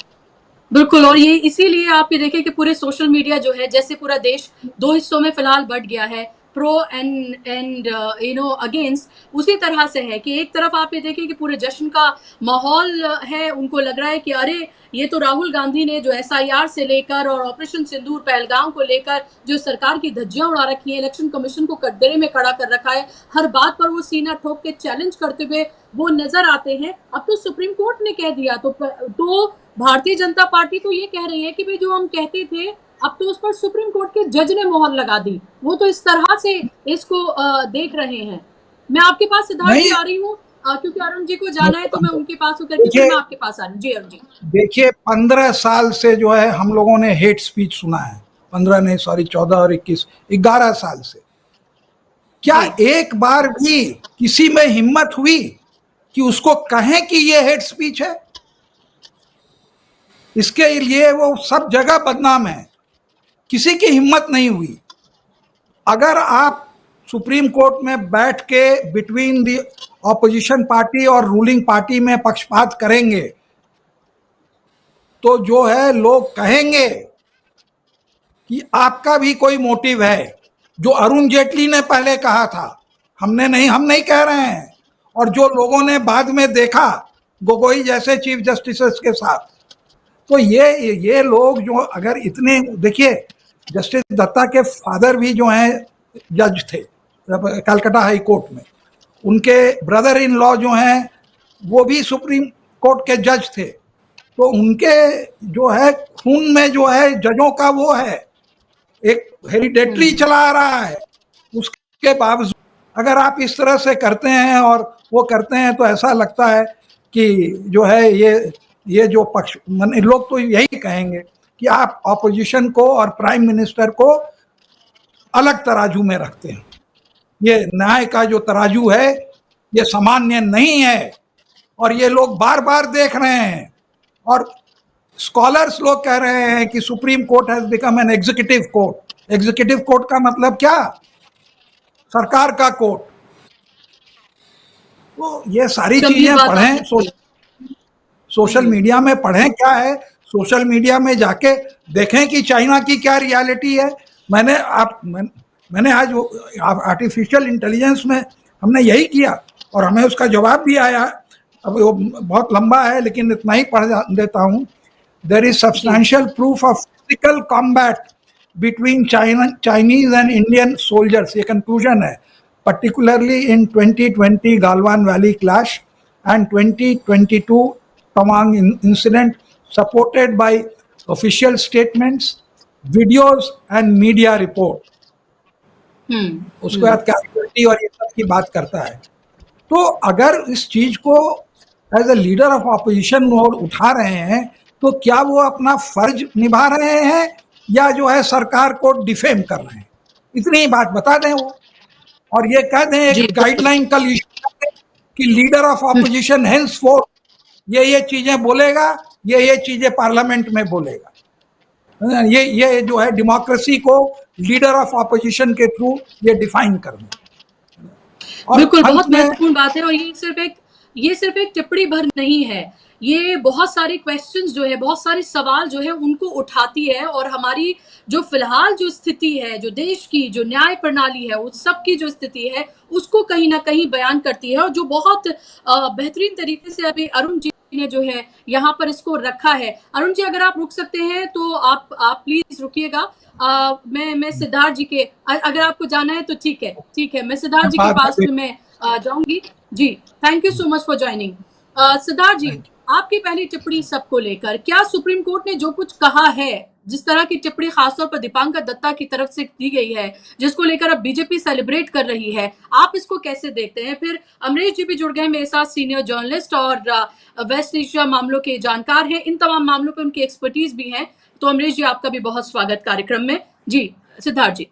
बिल्कुल, और ये इसीलिए आप ये देखें कि पूरे सोशल मीडिया जो है, जैसे पूरा देश दो हिस्सों में फिलहाल बट गया है, प्रो एंड अगेंस्ट, उसी तरह से है कि एक तरफ आप ये देखें कि पूरे जश्न का माहौल है, उनको लग रहा है कि अरे ये तो राहुल गांधी ने जो SIR से लेकर और ऑपरेशन सिंदूर पहलगाम को लेकर जो सरकार की धज्जियां उड़ा रखी है, इलेक्शन कमीशन को कटघरे में खड़ा कर रखा है, हर बात पर वो सीना ठोक के चैलेंज करते हुए वो नजर आते हैं। अब तो सुप्रीम कोर्ट ने कह दिया, तो भारतीय जनता पार्टी तो ये कह रही है कि भाई जो हम कहते थे, अब तो उस पर सुप्रीम कोर्ट के जज ने मोहर लगा दी। वो तो इस तरह से इसको देख रहे हैं। मैं आपके पास सिद्धार्थ जी आ रही हूँ, क्योंकि अरुण जी को जाना है, तो मैं उनके पास होकर के मैं आपके पास आ रही हूँ। जी अरुण जी, देखिए 15 साल से जो है हम लोगों ने हेट स्पीच सुना है, 14 और 21, 11 साल से। क्या एक बार भी किसी में हिम्मत हुई कि उसको कहें कि ये हेट स्पीच है? इसके लिए वो सब जगह बदनाम है, किसी की हिम्मत नहीं हुई। अगर आप सुप्रीम कोर्ट में बैठ के बिटवीन द ऑपोजिशन पार्टी और रूलिंग पार्टी में पक्षपात करेंगे तो जो है लोग कहेंगे कि आपका भी कोई मोटिव है, जो अरुण जेटली ने पहले कहा था। हम नहीं कह रहे हैं, और जो लोगों ने बाद में देखा गोगोई जैसे चीफ जस्टिस के साथ, तो ये लोग जो अगर इतने, देखिए जस्टिस दत्ता के फादर भी जो हैं जज थे कलकत्ता हाई कोर्ट में, उनके ब्रदर इन लॉ जो हैं वो भी सुप्रीम कोर्ट के जज थे, तो उनके जो है खून में जो है जजों का वो है, एक हेरिडेटरी चला आ रहा है। उसके बावजूद अगर आप इस तरह से करते हैं और वो करते हैं, तो ऐसा लगता है कि जो है ये जो पक्ष लोग तो यही कहेंगे कि आप ऑपोजिशन को और प्राइम मिनिस्टर को अलग तराजू में रखते हैं। ये न्याय का जो तराजू है ये सामान्य नहीं है, और ये लोग बार बार देख रहे हैं। और स्कॉलर्स लोग कह रहे हैं कि supreme court has become an executive court. Executive court का मतलब क्या? सरकार का कोर्ट। तो ये सारी चीजें पढ़ें, सोशल मीडिया में पढ़ें क्या है, सोशल मीडिया में जाके देखें कि चाइना की क्या रियलिटी है। मैंने आज आर्टिफिशियल इंटेलिजेंस में हमने यही किया और हमें उसका जवाब भी आया। अब वो बहुत लंबा है लेकिन इतना ही पढ़ देता हूँ। There is substantial proof of physical combat between Chinese and Indian soldiers, ये कंक्लूजन है, particularly in 2020 Galwan Valley clash and 2022 Tawang incident, supported by official statements, videos and media report, उसके बाद कैपेबिलिटी और ये सब की बात करता है। तो अगर इस चीज को as a leader of opposition वो उठा रहे हैं तो क्या वो अपना फर्ज निभा रहे हैं या जो है सरकार को डिफेम कर रहे हैं? इतनी ही बात बता दें वो, और ये कह दें एक गाइडलाइन कल इशू कि लीडर ऑफ ऑपोजिशन हेंसफोर्थ ये चीजें बोलेगा, ये चीजें पार्लियामेंट में बोलेगा। ये जो है डेमोक्रेसी को लीडर ऑफ ऑपोजिशन के थ्रू ये डिफाइन करना। बिल्कुल, बहुत महत्वपूर्ण बात है। और ये सिर्फ एक टिप्पणी भर नहीं है, ये बहुत सारे क्वेश्चंस जो है, बहुत सारे सवाल जो है उनको उठाती है और हमारी जो फिलहाल जो स्थिति है, जो देश की जो न्याय प्रणाली है, उस सब की जो स्थिति है उसको कहीं ना कहीं बयान करती है। और जो बहुत बेहतरीन तरीके से अभी अरुण जी ने जो है यहाँ पर इसको रखा है। अरुण जी, अगर आप रुक सकते हैं तो आप प्लीज रुकिएगा। मैं सिद्धार्थ जी के, अगर आपको जाना है तो ठीक है, मैं सिद्धार्थ जी के पास में मैं जाऊंगी। जी, thank you so much for joining. Siddharth ji, आपकी पहली टिप्पणी सबको लेकर, क्या सुप्रीम कोर्ट ने जो कुछ कहा है, जिस तरह की टिप्पणी खासतौर पर दीपांकर दत्ता की तरफ से दी गई है, जिसको लेकर अब बीजेपी सेलिब्रेट कर रही है, आप इसको कैसे देखते हैं? फिर अमरीश जी भी जुड़ गए मेरे साथ, सीनियर जर्नलिस्ट और वेस्ट एशिया मामलों के जानकार हैं, इन तमाम मामलों पर उनकी एक्सपर्टीज भी है। तो अमरीश जी, आपका भी बहुत स्वागत कार्यक्रम में। जी सिद्धार्थ जी।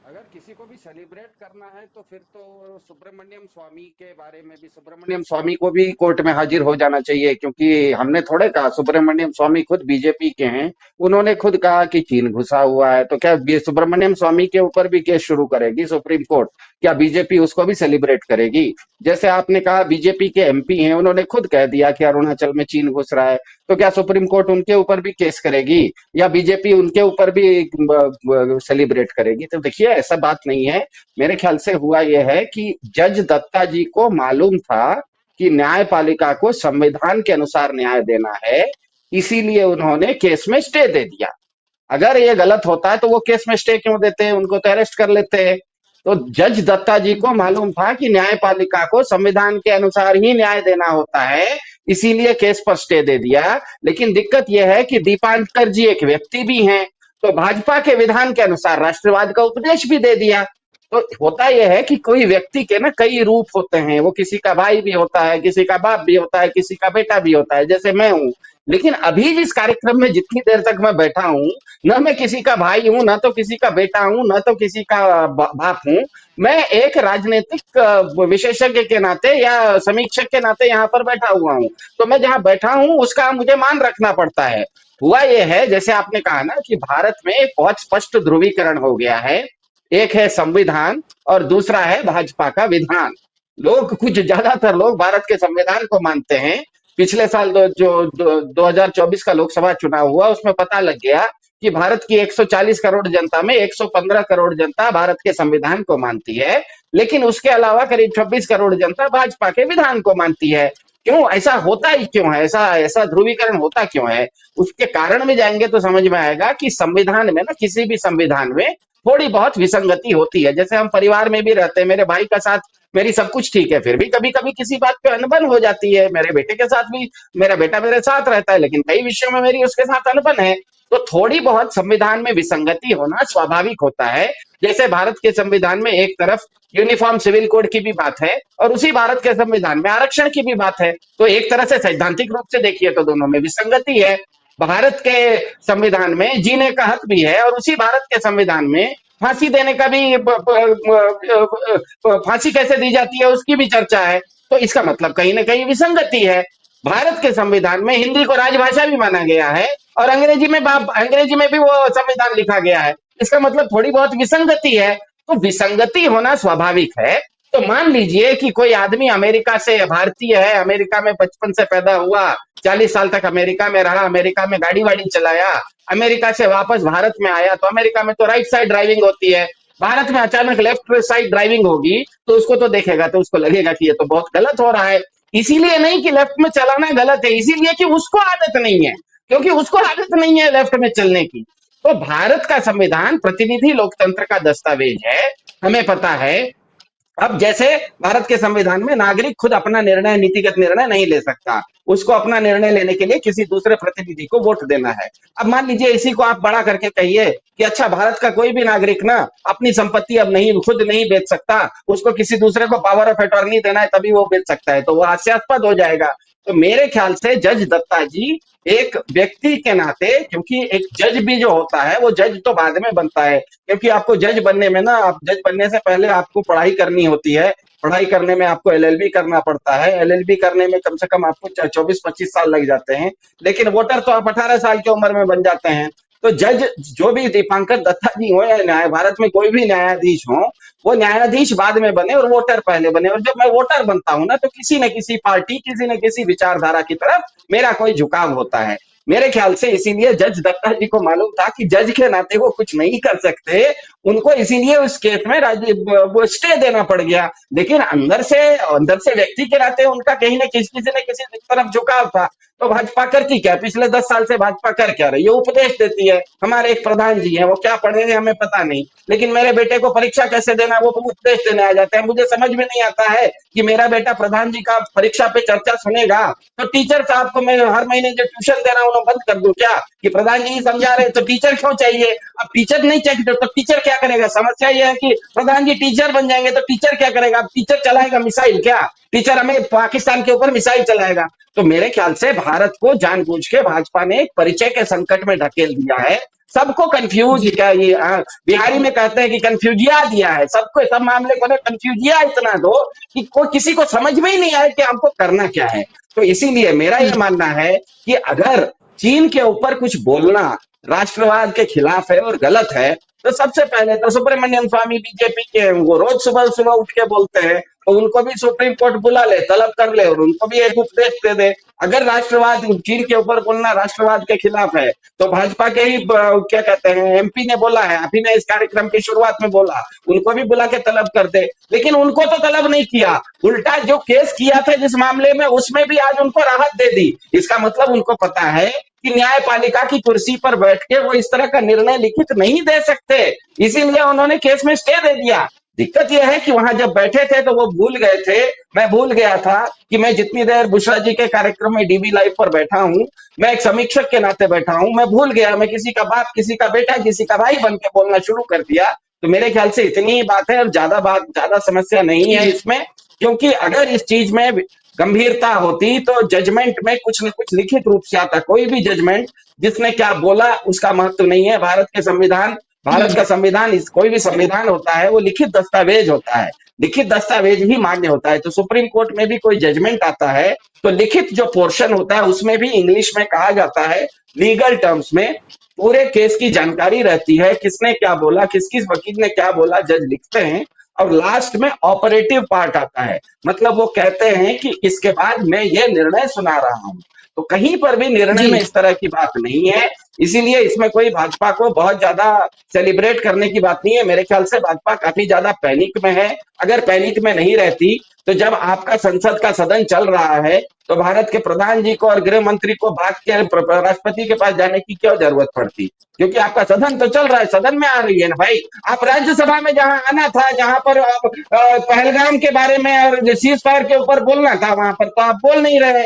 अगर किसी को भी सेलिब्रेट करना है तो फिर तो सुब्रमण्यम स्वामी के बारे में भी, सुब्रमण्यम स्वामी को भी कोर्ट में हाजिर हो जाना चाहिए, क्योंकि हमने थोड़े कहा, सुब्रमण्यम स्वामी खुद बीजेपी के हैं, उन्होंने खुद कहा कि चीन घुसा हुआ है। तो क्या सुब्रमण्यम स्वामी के ऊपर भी केस शुरू करेगी सुप्रीम कोर्ट? क्या बीजेपी उसको भी सेलिब्रेट करेगी? जैसे आपने कहा बीजेपी के एमपी हैं, उन्होंने खुद कह दिया कि अरुणाचल में चीन घुस रहा है, तो क्या सुप्रीम कोर्ट उनके ऊपर भी केस करेगी या बीजेपी उनके ऊपर भी सेलिब्रेट करेगी? तो देखिए, ऐसा बात नहीं है। मेरे ख्याल से हुआ यह है कि जज दत्ता जी को मालूम था कि न्यायपालिका को संविधान के अनुसार न्याय देना है, इसीलिए उन्होंने केस में स्टे दे दिया। अगर ये गलत होता है तो वो केस में स्टे क्यों देते हैं? उनको तो अरेस्ट कर लेते हैं। तो जज दत्ता जी को मालूम था कि न्यायपालिका को संविधान के अनुसार ही न्याय देना होता है, इसीलिए केस पर स्टे दे दिया। लेकिन दिक्कत यह है कि दीपांकर जी एक व्यक्ति भी हैं, तो भाजपा के विधान के अनुसार राष्ट्रवाद का उपदेश भी दे दिया। तो होता यह है कि कोई व्यक्ति के ना कई रूप होते हैं, वो किसी का भाई भी होता है, किसी का बाप भी होता है, किसी का बेटा भी होता है, जैसे मैं हूं। लेकिन अभी जिस कार्यक्रम में जितनी देर तक मैं बैठा हूं, न मैं किसी का भाई हूं, न तो किसी का बेटा हूं, न तो किसी का बाप हूं। मैं एक राजनीतिक विशेषज्ञ के नाते या समीक्षक के नाते यहाँ पर बैठा हुआ हूं। तो मैं जहां बैठा हूं उसका मुझे मान रखना पड़ता है। हुआ यह है, जैसे आपने कहा ना, कि भारत में एक बहुत स्पष्ट ध्रुवीकरण हो गया है। एक है संविधान और दूसरा है भाजपा का विधान। लोग, कुछ ज्यादातर लोग भारत के संविधान को मानते हैं। पिछले साल 2024 का लोकसभा चुनाव हुआ, उसमें पता लग गया कि भारत की 140 करोड़ जनता में 115 करोड़ जनता भारत के संविधान को मानती है, लेकिन उसके अलावा करीब 26 करोड़ जनता भाजपा के विधान को मानती है। क्यों ऐसा होता ही क्यों है? ऐसा ध्रुवीकरण होता क्यों है? उसके कारण में जाएंगे तो समझ में आएगा कि संविधान में ना, किसी भी संविधान में थोड़ी बहुत विसंगति होती है। जैसे हम परिवार में भी रहते हैं, मेरे भाई का साथ मेरी सब कुछ ठीक है, फिर भी कभी कभी किसी बात पे अनबन हो जाती है। मेरे बेटे के साथ भी, मेरा बेटा मेरे साथ रहता है, लेकिन कई विषयों में मेरी उसके साथ अनबन है। तो थोड़ी बहुत संविधान में विसंगति होना स्वाभाविक होता है। जैसे भारत के संविधान में एक तरफ यूनिफॉर्म सिविल कोड की भी बात है और उसी भारत के संविधान में आरक्षण की भी बात है। तो एक तरह से सैद्धांतिक रूप से देखिए तो दोनों में विसंगति है। भारत के संविधान में जीने का हक भी है और उसी भारत के संविधान में फांसी देने का भी, फांसी कैसे दी जाती है उसकी भी चर्चा है। तो इसका मतलब कहीं ना कहीं विसंगति है। भारत के संविधान में हिंदी को राजभाषा भी माना गया है और अंग्रेजी में भी वो संविधान लिखा गया है। इसका मतलब थोड़ी बहुत विसंगति है। तो विसंगति होना स्वाभाविक है। तो मान लीजिए कि कोई आदमी अमेरिका से भारतीय है, अमेरिका में बचपन से पैदा हुआ, 40 साल तक अमेरिका में रहा, अमेरिका में गाड़ी वाड़ी चलाया, अमेरिका से वापस भारत में आया। तो अमेरिका में तो राइट साइड ड्राइविंग होती है, भारत में अचानक लेफ्ट साइड ड्राइविंग होगी तो उसको तो देखेगा, तो उसको लगेगा कि ये तो बहुत गलत हो रहा है। इसीलिए नहीं कि लेफ्ट में चलाना गलत है, इसीलिए कि उसको आदत नहीं है, क्योंकि उसको आदत नहीं है लेफ्ट में चलने की। तो भारत का संविधान प्रतिनिधि लोकतंत्र का दस्तावेज है, हमें पता है। अब जैसे भारत के संविधान में नागरिक खुद अपना निर्णय, नीतिगत निर्णय नहीं ले सकता, उसको अपना निर्णय लेने के लिए किसी दूसरे प्रतिनिधि को वोट देना है। अब मान लीजिए इसी को आप बड़ा करके कहिए कि अच्छा भारत का कोई भी नागरिक ना अपनी संपत्ति अब नहीं खुद नहीं बेच सकता, उसको किसी दूसरे को पावर ऑफ अटॉर्नी देना है तभी वो बेच सकता है, तो वो हास्यास्पद हो जाएगा। तो मेरे ख्याल से जज दत्ता जी एक व्यक्ति के नाते, क्योंकि एक जज भी जो होता है वो जज तो बाद में बनता है, क्योंकि आपको जज बनने में ना, आप जज बनने से पहले आपको पढ़ाई करनी होती है। पढ़ाई करने में आपको एलएलबी करना पड़ता है, एलएलबी करने में कम से कम आपको 24-25 साल लग जाते हैं, लेकिन वोटर तो आप 18 साल की उम्र में बन जाते हैं। तो जज जो भी दीपांकर दत्ता जी हो या न्याय भारत में कोई भी न्यायाधीश हो, वो न्यायाधीश बाद में बने और वोटर पहले बने। और जब मैं वोटर बनता हूं ना, तो किसी न किसी पार्टी, किसी न किसी विचारधारा की तरफ मेरा कोई झुकाव होता है। मेरे ख्याल से इसीलिए जज दत्ता जी को मालूम था कि जज के नाते वो कुछ नहीं कर सकते, उनको इसीलिए उस केस में वो स्टे देना पड़ गया। लेकिन अंदर से व्यक्ति के नाते उनका कहीं न किसी न किसी तरफ झुकाव था। तो भाजपा करती क्या, पिछले 10 साल से भाजपा कर क्या रही है? उपदेश देती है। हमारे एक प्रधान जी हैं, वो क्या पढ़े हैं हमें पता नहीं, लेकिन मेरे बेटे को परीक्षा कैसे देना है वो उपदेश देने आ जाते हैं। मुझे समझ में नहीं आता है कि मेरा बेटा प्रधान जी का परीक्षा पे चर्चा सुनेगा तो टीचर साहब को मैं हर महीने जो ट्यूशन दे रहा हूँ बंद कर दूं क्या? कि प्रधान जी समझा रहे तो टीचर क्यों चाहिए? अब टीचर नहीं चाहिए तो टीचर क्या करेगा? समस्या यह है कि प्रधान जी टीचर बन जाएंगे तो टीचर क्या करेगा? अब टीचर चलाएगा मिसाइल क्या? टीचर हमें पाकिस्तान के ऊपर मिसाइल चलाएगा? तो मेरे ख्याल से भारत को जानबूझ के भाजपा ने एक परिचय के संकट में ढकेल दिया है। सबको कंफ्यूज, क्या ये बिहारी में कहते हैं कि कंफ्यूजिया दिया है सबको, सब मामले को कंफ्यूजिया इतना दो कि कोई किसी को समझ में ही नहीं आए कि हमको करना क्या है। तो इसीलिए मेरा ये मानना है कि अगर चीन के ऊपर कुछ बोलना राष्ट्रवाद के खिलाफ है और गलत है, तो सबसे पहले तो सुब्रमण्यम स्वामी बीजेपी के हैं, वो रोज सुबह सुबह उठ के बोलते हैं, तो उनको भी सुप्रीम कोर्ट बुला ले, तलब कर ले और उनको भी एक उपदेश दे दे। अगर राष्ट्रवाद, चीन के ऊपर बोलना राष्ट्रवाद के खिलाफ है, तो भाजपा के ही क्या कहते हैं एमपी ने बोला है, अभी ने इस कार्यक्रम की शुरुआत में बोला, उनको भी बुला के तलब कर दे। लेकिन उनको तो तलब नहीं किया, उल्टा जो केस किया था जिस मामले में, उसमें भी आज उनको राहत दे दी। इसका मतलब उनको पता है कि न्यायपालिका की कुर्सी पर बैठ के वो इस तरह का निर्णय लिखित नहीं दे सकते, इसीलिए उन्होंने केस में स्टे दे दिया। दिक्कत यह है कि वहां जब बैठे थे तो वो भूल गए थे, मैं भूल गया था कि मैं जितनी देर बुशरा जी के कार्यक्रम में डीबी लाइव पर बैठा हूं, मैं एक समीक्षक के नाते बैठा हूं, मैं भूल गया, मैं किसी का बाप, किसी का बेटा, किसी का भाई बन के बोलना शुरू कर दिया। तो मेरे ख्याल से इतनी ही बात है और ज्यादा समस्या नहीं है इसमें, क्योंकि अगर इस चीज में गंभीरता होती तो जजमेंट में कुछ न कुछ लिखित रूप से आता। कोई भी जजमेंट जिसने क्या बोला उसका महत्व नहीं है। भारत का संविधान, कोई भी संविधान होता है वो लिखित दस्तावेज होता है, लिखित दस्तावेज ही मान्य होता है। तो सुप्रीम कोर्ट में भी कोई जजमेंट आता है तो लिखित जो पोर्शन होता है उसमें भी इंग्लिश में कहा जाता है, लीगल टर्म्स में पूरे केस की जानकारी रहती है, किसने क्या बोला, किस वकील ने क्या बोला, जज लिखते हैं। और लास्ट में ऑपरेटिव पार्ट आता है, मतलब वो कहते हैं कि इसके बाद मैं ये निर्णय सुना रहा हूं। तो कहीं पर भी निर्णय में इस तरह की बात नहीं है, इसीलिए इसमें कोई भाजपा को बहुत ज्यादा सेलिब्रेट करने की बात नहीं है। मेरे ख्याल से भाजपा काफी ज्यादा पैनिक में है। अगर पैनिक में नहीं रहती तो जब आपका संसद का सदन चल रहा है तो भारत के प्रधान जी को और गृह मंत्री को भाग के राष्ट्रपति के पास जाने की क्या जरूरत पड़ती, क्योंकि आपका सदन तो चल रहा है, सदन में आ रही है ना भाई। आप राज्यसभा में जहां आना था, जहां पर पहलगाम के बारे में और सीज फायर के ऊपर बोलना था, वहां पर तो आप बोल नहीं रहे।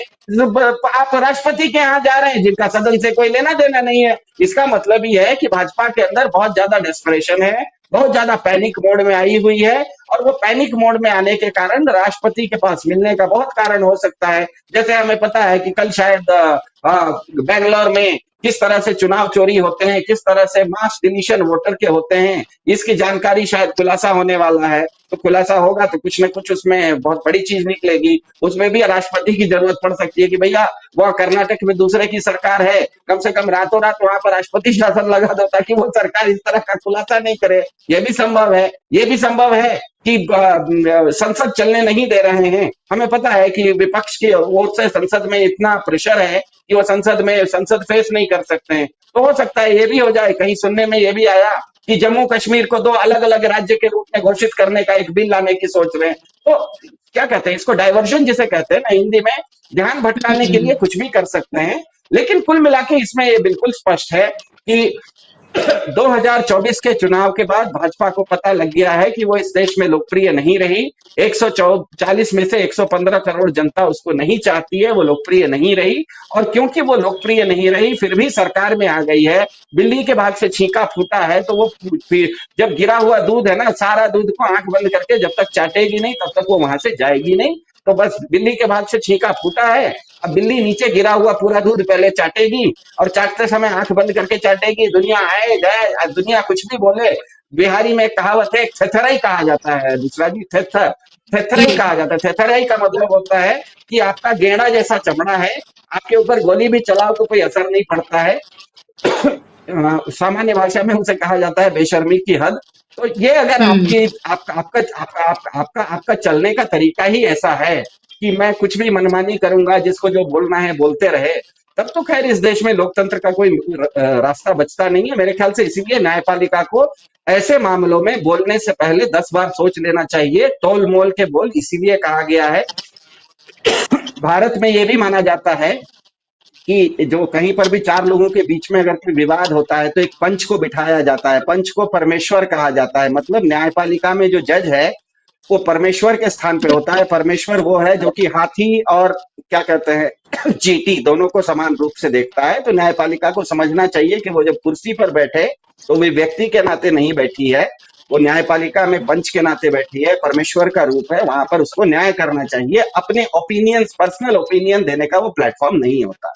आप राष्ट्रपति के यहाँ जा रहे हैं जिनका सदन से कोई लेना देना नहीं है। इसका मतलब ये है कि भाजपा के अंदर बहुत ज्यादा डेस्परेशन है, बहुत ज्यादा पैनिक मोड में आई हुई है, और वो पैनिक मोड में आने के कारण राष्ट्रपति के पास मिलने का बहुत कारण हो सकता है। जैसे हमें पता है कि कल शायद बेंगलोर में किस तरह से चुनाव चोरी होते हैं, किस तरह से मास डिलीशन वोटर के होते हैं, इसकी जानकारी शायद खुलासा होने वाला है। तो खुलासा होगा तो कुछ न कुछ उसमें बहुत बड़ी चीज निकलेगी। उसमें भी राष्ट्रपति की जरूरत पड़ सकती है कि भैया वह कर्नाटक में दूसरे की सरकार है, कम से कम रातों रात वहां पर राष्ट्रपति शासन लगा दो ताकि वो सरकार इस तरह का खुलासा नहीं करे। यह भी संभव है। ये भी संभव है कि संसद चलने नहीं दे रहे हैं। हमें पता है कि विपक्ष की ओर से संसद में इतना प्रेशर है कि वो संसद फेस नहीं कर सकते हैं। तो हो सकता है ये भी हो जाए। कहीं सुनने में ये भी आया कि जम्मू कश्मीर को 2 अलग अलग राज्य के रूप में घोषित करने का एक बिल लाने की सोच रहे हैं। तो क्या कहते हैं इसको, डाइवर्जन जिसे कहते हैं ना हिंदी में, ध्यान भटकाने के लिए कुछ भी कर सकते हैं। लेकिन कुल मिला के इसमें ये बिल्कुल स्पष्ट है कि 2024 के चुनाव के बाद भाजपा को पता लग गया है कि वो इस देश में लोकप्रिय नहीं रही। 140 में से 115 करोड़ जनता उसको नहीं चाहती है, वो लोकप्रिय नहीं रही। और क्योंकि वो लोकप्रिय नहीं रही, फिर भी सरकार में आ गई है। बिल्ली के भाग से छींका फूटा है, तो वो फिर जब गिरा हुआ दूध है ना, सारा दूध को आंख बंद करके जब तक चाटेगी नहीं तब तक वो वहां से जाएगी नहीं। तो बस बिल्ली के भाग से छींका फूटा है। अब बिल्ली नीचे गिरा हुआ पूरा दूध पहले चाटेगी, और चाटते समय आंख बंद करके चाटेगी। दुनिया आए जाए, दुनिया कुछ भी बोले। बिहारी में एक कहावत है, थेथराई कहा जाता है दूसरा जी, थेथराई कहा जाता है। थेथराई का मतलब होता है कि आपका गेंडा जैसा चमड़ा है, आपके ऊपर गोली भी चलाओ तो कोई असर नहीं पड़ता है। सामान्य भाषा में उसे कहा जाता है बेशर्मी की हद। तो ये अगर आपका चलने का तरीका ही ऐसा है कि मैं कुछ भी मनमानी करूंगा, जिसको जो बोलना है बोलते रहे, तब तो खैर इस देश में लोकतंत्र का कोई रास्ता बचता नहीं है मेरे ख्याल से। इसीलिए न्यायपालिका को ऐसे मामलों में बोलने से पहले 10 बार सोच लेना चाहिए। तोल मोल के बोल, इसीलिए कहा गया है। भारत में यह भी माना जाता है कि जो कहीं पर भी चार लोगों के बीच में अगर कोई विवाद होता है तो एक पंच को बिठाया जाता है। पंच को परमेश्वर कहा जाता है। मतलब न्यायपालिका में जो जज है वो परमेश्वर के स्थान पे होता है। परमेश्वर वो है जो कि हाथी और क्या कहते हैं चींटी दोनों को समान रूप से देखता है। तो न्यायपालिका को समझना चाहिए कि वो जब कुर्सी पर बैठे तो वे व्यक्ति के नाते नहीं बैठी है, वो न्यायपालिका में पंच के नाते बैठी है। परमेश्वर का रूप है, वहां पर उसको न्याय करना चाहिए। अपने ओपिनियंस, पर्सनल ओपिनियन देने का वो प्लेटफॉर्म नहीं होता।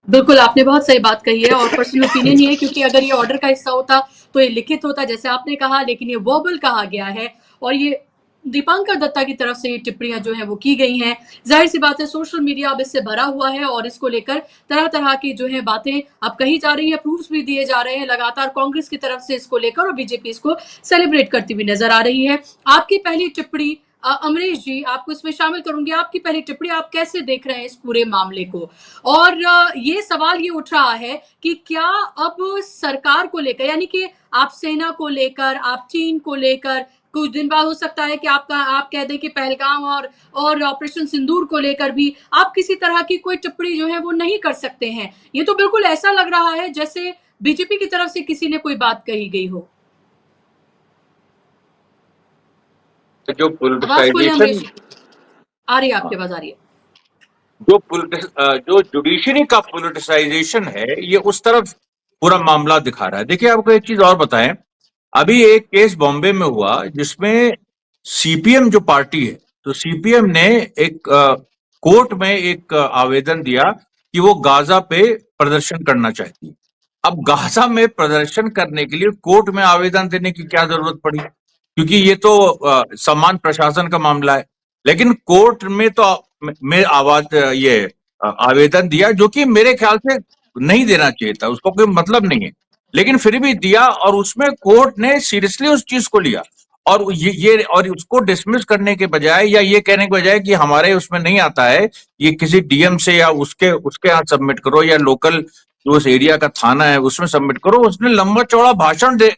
बिल्कुल, आपने बहुत सही बात कही है। और पर्सनल ओपिनियन ये है, क्योंकि अगर ये ऑर्डर का हिस्सा होता तो ये लिखित होता जैसे आपने कहा, लेकिन ये वर्बल कहा गया है। और ये दीपांकर दत्ता की तरफ से ये टिप्पणियां जो है वो की गई हैं। जाहिर सी बात है, सोशल मीडिया अब इससे भरा हुआ है और इसको लेकर तरह तरह की जो है बातें अब कही जा रही है, प्रूफ्स भी दिए जा रहे हैं लगातार। कांग्रेस की तरफ से इसको लेकर और बीजेपी इसको सेलिब्रेट करती हुई नजर आ रही है। आपकी पहली टिप्पणी अमरीश जी, आपको इसमें शामिल करूंगी। आपकी पहली टिप्पणी, आप कैसे देख रहे हैं इस पूरे मामले को? और ये सवाल ये उठ रहा है कि क्या अब सरकार को लेकर, यानी कि आप सेना को लेकर, आप चीन को लेकर, कुछ दिन बाद हो सकता है कि आप कह दें कि पहलगाम और ऑपरेशन सिंदूर को लेकर भी आप किसी तरह की कोई टिप्पणी जो है वो नहीं कर सकते हैं। ये तो बिल्कुल ऐसा लग रहा है जैसे बीजेपी की तरफ से किसी ने कोई बात कही गई हो। जो पॉलिटिसाइजेशन आ रही है, आपके पास आ रही है। जो जुडिशरी का पॉलिटिसाइजेशन है, ये उस तरफ पूरा मामला दिखा रहा है। देखिए, आपको एक चीज और बताएं, अभी एक केस बॉम्बे में हुआ जिसमें सीपीएम जो पार्टी है, तो सीपीएम ने एक कोर्ट में एक आवेदन दिया कि वो गाजा पे प्रदर्शन करना चाहती है। अब गाजा में प्रदर्शन करने के लिए कोर्ट में आवेदन देने की क्या जरूरत पड़ी, क्योंकि ये तो समान प्रशासन का मामला है। लेकिन कोर्ट में तो में आवेदन दिया, जो कि मेरे ख्याल से नहीं देना चाहिए था, उसको कोई मतलब नहीं है, लेकिन फिर भी दिया। और उसमें कोर्ट ने सीरियसली उस चीज को लिया और और उसको डिसमिस करने के बजाय या ये कहने के बजाय कि हमारे उसमें नहीं आता है, ये किसी डीएम से या उसके यहाँ सबमिट करो, या लोकल जो उस एरिया का थाना है उसमें सबमिट करो, उसने लंबा चौड़ा भाषण दे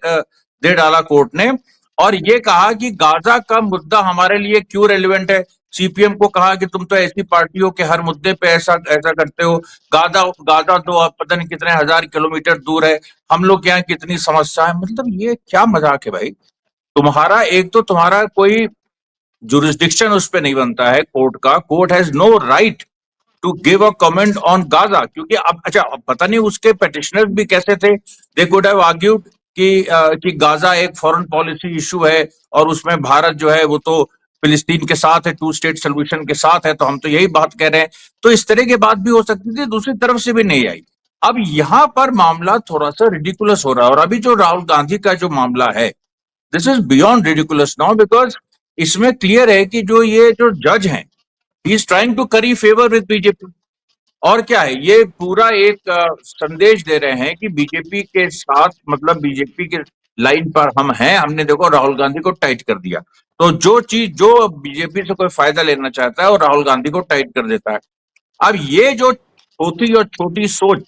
डाला कोर्ट ने, और ये कहा कि गाजा का मुद्दा हमारे लिए क्यों रेलिवेंट है। सीपीएम को कहा कि तुम तो ऐसी पार्टी हो कि हर मुद्दे पे ऐसा करते हो। गाजा तो पता नहीं कितने हजार किलोमीटर दूर है, हम लोग के यहाँ कितनी समस्या है। मतलब ये क्या मजाक है भाई। तुम्हारा कोई जुरिस्डिक्शन उस पर नहीं बनता है कोर्ट का। Court has no right to give a comment on Gaza, क्योंकि अब पता नहीं उसके पेटिशनर भी कैसे थे। दे कुड हैव आर्ग्यूड कि गाजा एक फॉरेन पॉलिसी इशू है और उसमें भारत जो है वो तो फिलिस्तीन के साथ है, 2 स्टेट सोल्यूशन के साथ है, तो हम तो यही बात कह रहे हैं। तो इस तरह की बात भी हो सकती थी, दूसरी तरफ से भी नहीं आई। अब यहां पर मामला थोड़ा सा रिडिकुलस हो रहा है। और अभी जो राहुल गांधी का जो मामला है, this is beyond ridiculous now, because इसमें क्लियर है कि ये जो जज हैं, ही इज ट्राइंग टू करी फेवर विद बीजेपी। और क्या है, ये पूरा एक संदेश दे रहे हैं कि बीजेपी के साथ, मतलब बीजेपी के लाइन पर हम हैं। हमने देखो राहुल गांधी को टाइट कर दिया, तो जो बीजेपी से कोई फायदा लेना चाहता है वो राहुल गांधी को टाइट कर देता है। अब ये जो छोटी सोच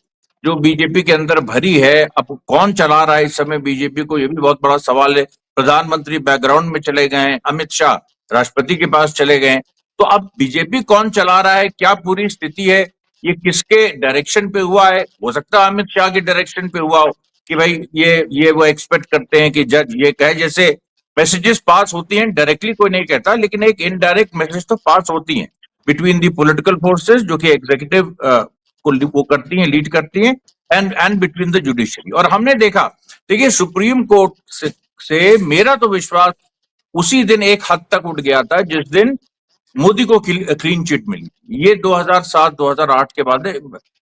जो बीजेपी के अंदर भरी है, अब कौन चला रहा है इस समय बीजेपी को, ये भी बहुत बड़ा सवाल है। प्रधानमंत्री बैकग्राउंड में चले गए हैं, अमित शाह राष्ट्रपति के पास चले गए, तो अब बीजेपी कौन चला रहा है, क्या पूरी स्थिति है, ये किसके डायरेक्शन पे हुआ है। हो सकता है अमित शाह के डायरेक्शन पे हुआ हो, कि भाई ये वो एक्सपेक्ट करते हैं कि जज ये कहे। जैसे मैसेजेस पास होती हैं डायरेक्टली, कोई नहीं कहता, लेकिन एक इनडायरेक्ट मैसेज तो पास होती हैं बिटवीन दी पॉलिटिकल फोर्सेस जो कि एग्जीक्यूटिव को वो करती हैं, लीड करती हैं, एंड बिटवीन द जुडिशरी। और हमने देखा, देखिए सुप्रीम कोर्ट से मेरा तो विश्वास उसी दिन एक हद तक उठ गया था जिस दिन मोदी को क्लीन चिट मिली। ये 2007-2008 के बाद है,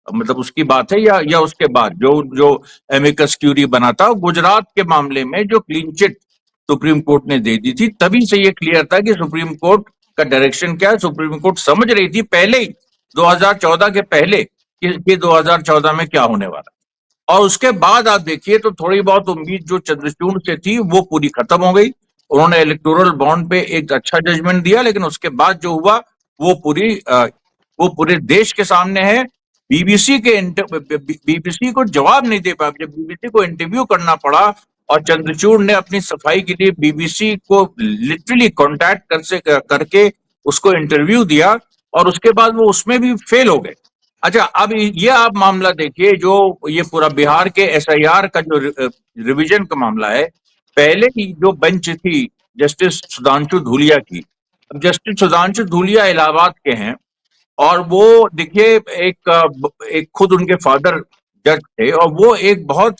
मतलब उसकी बात है, या उसके बाद जो एमिकस क्यूरी बना था गुजरात के मामले में, जो क्लीन चिट सुप्रीम कोर्ट ने दे दी थी, तभी से ये क्लियर था कि सुप्रीम कोर्ट का डायरेक्शन क्या है। सुप्रीम कोर्ट समझ रही थी पहले ही, 2014 के पहले, कि 2014 में क्या होने वाला। और उसके बाद आप देखिए तो थोड़ी बहुत उम्मीद जो चंद्रचूड़ से थी वो पूरी खत्म हो गई। उन्होंने इलेक्टोरल बॉन्ड पे एक अच्छा जजमेंट दिया, लेकिन उसके बाद जो हुआ वो पूरे देश के सामने है। बीबीसी को जवाब नहीं दे पाया। जब बीबीसी को इंटरव्यू करना पड़ा और चंद्रचूड़ ने अपनी सफाई के लिए बीबीसी को लिटरली कॉन्टैक्ट करके उसको इंटरव्यू दिया, और उसके बाद वो उसमें भी फेल हो गए। अच्छा, अब ये आप मामला देखिए, जो ये पूरा बिहार के एसआईआर का जो रिवीजन का मामला है, पहले की जो बेंच थी जस्टिस सुधांशु धूलिया की, अब जस्टिस सुधांशु धूलिया इलाहाबाद के हैं, और वो देखिए एक खुद उनके फादर जज थे, और वो एक बहुत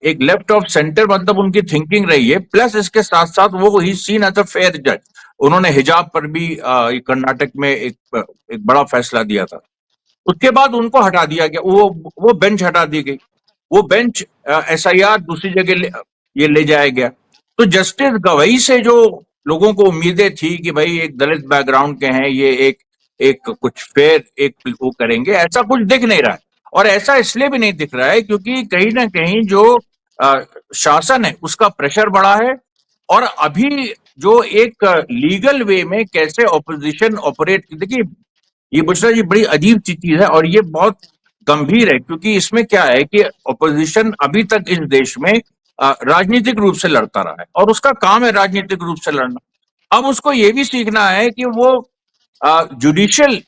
एक लेफ्ट ऑफ सेंटर मतलब उनकी थिंकिंग रही है। प्लस इसके साथ साथ वो ही सीन एज अ फेयर जज। उन्होंने हिजाब पर भी कर्नाटक में एक बड़ा फैसला दिया था। उसके बाद उनको हटा दिया गया, वो बेंच हटा दी गई, वो बेंच एसआईआर दूसरी जगह ये ले जाया गया। तो जस्टिस गवई से जो लोगों को उम्मीदें थी कि भाई एक दलित बैकग्राउंड के हैं, ये एक कुछ फेयर एक वो करेंगे, ऐसा कुछ दिख नहीं रहा है। और ऐसा इसलिए भी नहीं दिख रहा है क्योंकि कहीं ना कहीं जो शासन है उसका प्रेशर बढ़ा है। और अभी जो एक लीगल वे में कैसे ऑपोजिशन ऑपरेट, देखिए ये बुशरा जी बड़ी अजीब चीज है, और ये बहुत गंभीर है, क्योंकि इसमें क्या है कि ऑपोजिशन अभी तक इस देश में राजनीतिक रूप से लड़ता रहा है, और उसका काम है राजनीतिक रूप से लड़ना। अब उसको ये भी सीखना है कि वो जुडिशियल,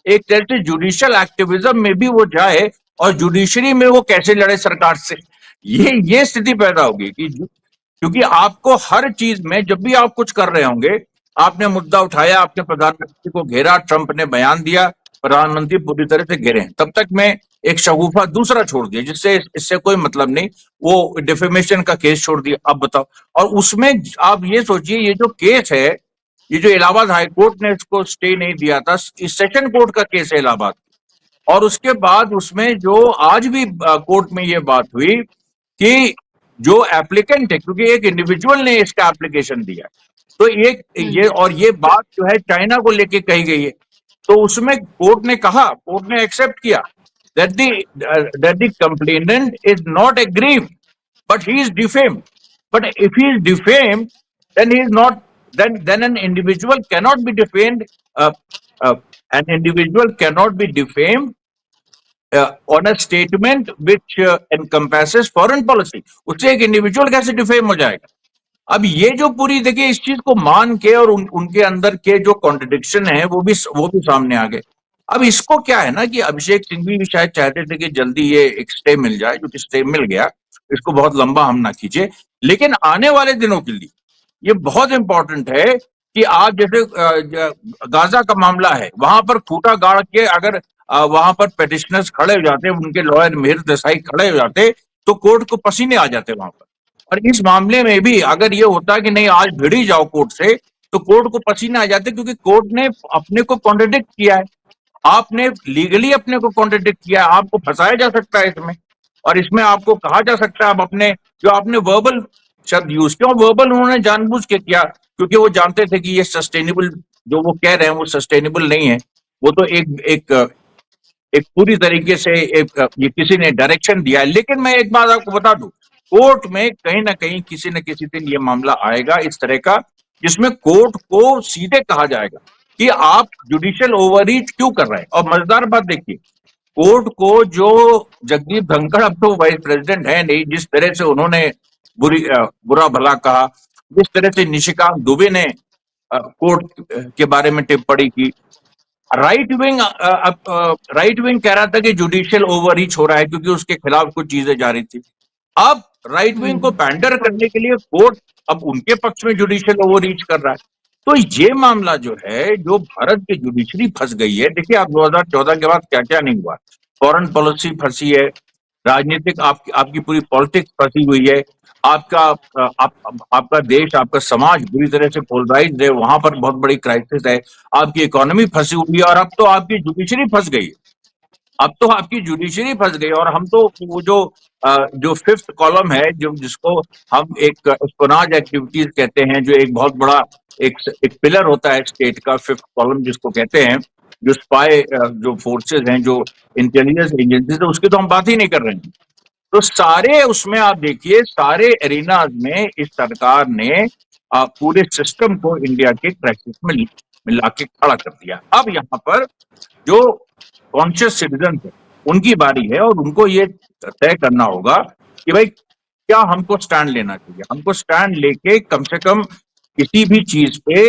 एक तरह से जुडिशियल एक्टिविज्म में भी वो जाए, और जुडिशरी में वो कैसे लड़े सरकार से। ये स्थिति पैदा होगी कि क्योंकि आपको हर चीज में, जब भी आप कुछ कर रहे होंगे, आपने मुद्दा उठाया, आपने प्रधानमंत्री को घेरा, ट्रंप ने बयान दिया, प्रधानमंत्री पूरी तरह से घेरे, तब तक मैं एक शगुफा दूसरा छोड़ दिया जिससे इससे कोई मतलब नहीं, वो डिफेमेशन का केस छोड़ दिया। अब बताओ, और उसमें आप ये सोचिए, ये जो केस है, ये जो इलाहाबाद हाईकोर्ट ने इसको स्टे नहीं दिया था, इस सेशन कोर्ट का केस है इलाहाबाद, और उसके बाद उसमें जो आज भी कोर्ट में ये बात हुई कि जो एप्लीकेंट है, क्योंकि एक इंडिविजुअल ने इसका एप्लीकेशन दिया, तो ये बात जो है चाइना को लेके कही गई है, तो उसमें कोर्ट ने कहा, कोर्ट ने एक्सेप्ट किया that the complainant is not aggrieved, but he is defamed. But if he is defamed, then he is not. Then an individual cannot be defamed. An individual cannot be defamed on a statement which encompasses foreign policy. उससे एक individual कैसे defame हो जाएगा? अब ये जो पूरी, देखिए इस चीज को मान के, और उनके अंदर के जो कॉन्ट्रडिक्शन है वो भी सामने आ गए। अब इसको क्या है ना कि अभिषेक सिंघवी भी शायद चाहते थे कि जल्दी ये एक स्टे मिल जाए, जो कि स्टे मिल गया, इसको बहुत लंबा हम ना खींचे, लेकिन आने वाले दिनों के लिए ये बहुत इंपॉर्टेंट है कि आप जैसे गाजा का मामला है, वहां पर खूंटा गाड़ के अगर वहां पर पेटिशनर्स खड़े हो जाते, उनके लॉयर मिहिर देसाई खड़े हो जाते, तो कोर्ट को पसीने आ जाते वहां पर। और इस मामले में भी अगर ये होता कि नहीं आज भिड़ ही जाओ कोर्ट से, तो कोर्ट को पसीने आ जाते, क्योंकि कोर्ट ने अपने को कॉन्ट्रडिक्ट किया है, आपने लीगली अपने को कॉन्ट्रडिक्ट किया है, आपको फंसाया जा सकता है इसमें, और इसमें आपको कहा जा सकता है आप अपने जो आपने वर्बल शब्द यूज किया, वर्बल उन्होंने जानबूझ के किया, क्योंकि वो जानते थे कि ये सस्टेनेबल, जो वो कह रहे हैं वो सस्टेनेबल नहीं है। वो तो एक पूरी तरीके से ये किसी ने डायरेक्शन दिया है। लेकिन मैं एक बात आपको बता दूं, कोर्ट में कहीं ना कहीं किसी न किसी दिन ये मामला आएगा इस तरह का, जिसमें कोर्ट को सीधे कहा जाएगा कि आप जुडिशियल ओवररीच क्यों कर रहे हैं। और मजेदार बात देखिए, कोर्ट को जो जगदीप धनखड़, अब तो वाइस प्रेसिडेंट है नहीं, जिस तरह से उन्होंने बुरा भला कहा, जिस तरह से निशिकांत दुबे ने कोर्ट के बारे में टिप्पणी की, राइट विंग कह रहा था कि जुडिशियल ओवररीच हो रहा है क्योंकि उसके खिलाफ कुछ चीजें जारी थी। अब राइट विंग को पैंडर करने के लिए कोर्ट अब उनके पक्ष में जुडिशियल ओवर रीच कर रहा है। तो ये मामला जो है, जो भारत की जुडिशरी फंस गई है, देखिए आप 2014 के बाद क्या क्या नहीं हुआ, फॉरेन पॉलिसी फंसी है, राजनीतिक आपकी पूरी पॉलिटिक्स फंसी हुई है, आपका देश, आपका समाज बुरी तरह से पोलराइज्ड है, वहां पर बहुत बड़ी क्राइसिस है, आपकी इकोनॉमी फंसी हुई है, और अब तो आपकी जुडिशरी फंस गई है। अब तो आपकी जुडिशरी फंस गई, और हम तो वो जो फिफ्थ कॉलम है, जिसको हम एक स्पोनाज एक्टिविटीज कहते हैं, जो एक बहुत बड़ा एक पिलर होता है स्टेट का, फिफ्थ कॉलम जिसको कहते हैं, जो स्पाई जो फोर्सेस हैं, जो इंटेलिजेंस एजेंसीज है, उसकी तो हम बात ही नहीं कर रहे हैं। तो सारे उसमें आप देखिए, सारे एरिनाज में इस सरकार ने पूरे सिस्टम को इंडिया के क्राइसिस में मिला के खड़ा कर दिया। अब यहाँ पर जो कॉन्शियस सिटीजन है उनकी बारी है, और उनको ये तय करना होगा कि भाई क्या हमको स्टैंड लेना चाहिए। हमको स्टैंड लेके कम से कम किसी भी चीज पे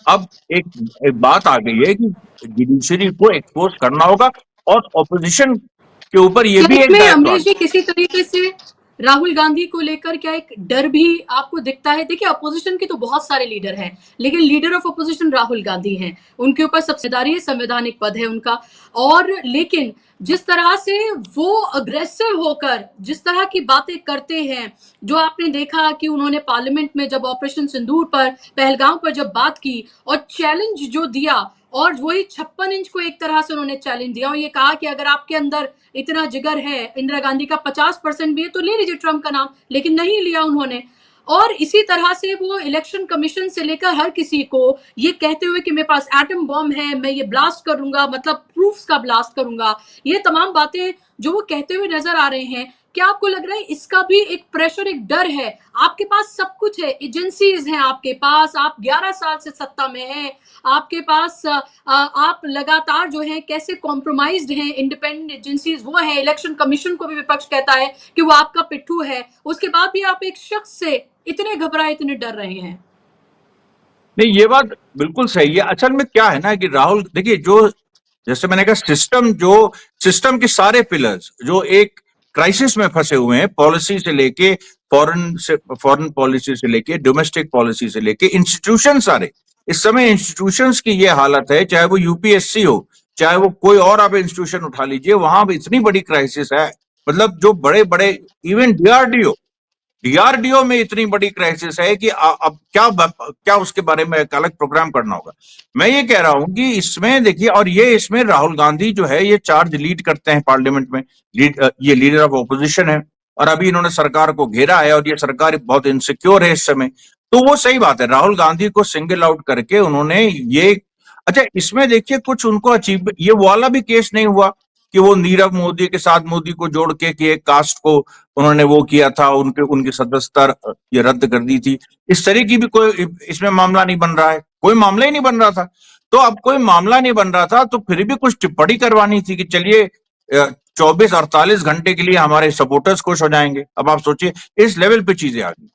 अब एक बात आ गई है कि जुडिशरी को एक्सपोज करना होगा, और ऑपोजिशन के ऊपर ये भी एक इसमें अमरीश जी किसी तरीके से राहुल गांधी को लेकर क्या एक डर भी आपको दिखता है? देखिए, अपोजिशन के तो बहुत सारे लीडर हैं, लेकिन leader of opposition Rahul Gandhi हैं, उनके ऊपर जिम्मेदारी है, संवैधानिक पद है उनका। और लेकिन जिस तरह से वो अग्रेसिव होकर जिस तरह की बातें करते हैं, जो आपने देखा कि उन्होंने पार्लियामेंट में जब ऑपरेशन सिंदूर पर, पहलगांव पर जब बात की और चैलेंज जो दिया, और वही 56 इंच को एक तरह से उन्होंने चैलेंज दिया और ये कहा कि अगर आपके अंदर इतना जिगर है, इंदिरा गांधी का 50% भी है तो ले लीजिए ट्रंप का नाम, लेकिन नहीं लिया उन्होंने। और इसी तरह से वो इलेक्शन कमीशन से लेकर हर किसी को ये कहते हुए कि मेरे पास एटम बॉम्ब है, मैं ये ब्लास्ट करूंगा, मतलब प्रूफ्स का ब्लास्ट करूंगा, ये तमाम बातें जो वो कहते हुए नजर आ रहे हैं। क्या आपको लग रहा है इसका भी एक प्रेशर, एक डर है? आपके पास सब कुछ है, एजेंसीज हैं आपके पास, आप 11 साल से सत्ता में हैं, आपके पास आप लगातार जो है कैसे कॉम्प्रोमाइज्ड हैं, इंडिपेंडेंट एजेंसीज वो है, इलेक्शन कमीशन को भी विपक्ष कहता है कि वो आपका पिट्ठू है, उसके बाद भी आप एक शख्स से इतने घबराए, इतने डर रहे हैं। नहीं, ये बात बिल्कुल सही है। असल में क्या है ना कि राहुल, देखिए, जो जैसे मैंने कहा, सिस्टम के सारे पिलर्स जो एक क्राइसिस में फंसे हुए हैं, पॉलिसी से लेके फॉरेन पॉलिसी से लेके डोमेस्टिक पॉलिसी से लेके इंस्टीट्यूशन सारे, इस समय इंस्टीट्यूशंस की ये हालत है, चाहे वो यूपीएससी हो, चाहे वो कोई और आप इंस्टीट्यूशन उठा लीजिए, वहां भी इतनी बड़ी क्राइसिस है। मतलब जो बड़े बड़े, इवन डीआरडीओ में इतनी बड़ी क्राइसिस है कि अब क्या उसके बारे में एक अलग प्रोग्राम करना होगा। मैं ये कह रहा हूं कि इसमें देखिए, और ये इसमें राहुल गांधी जो है ये चार्ज लीड करते हैं पार्लियामेंट में, ये लीडर ऑफ ऑपोजिशन है, और अभी इन्होंने सरकार को घेरा है, और ये सरकार बहुत इनसिक्योर है इस समय। तो वो सही बात है, राहुल गांधी को सिंगल आउट करके उन्होंने ये, अच्छा इसमें देखिए कुछ उनको अचीव, ये वाला भी केस नहीं हुआ कि वो नीरव मोदी के साथ मोदी को जोड़ के कि एक कास्ट को उन्होंने वो किया था, उनकी सदस्यता ये रद्द कर दी थी। इस तरह की भी कोई इसमें मामला नहीं बन रहा है, कोई मामला ही नहीं बन रहा था। तो अब कोई मामला नहीं बन रहा था तो फिर भी कुछ टिप्पणी करवानी थी कि चलिए 24-48 घंटे के लिए हमारे सपोर्टर्स खुश हो जाएंगे। अब आप सोचिए, इस लेवल पे चीजें आ गई।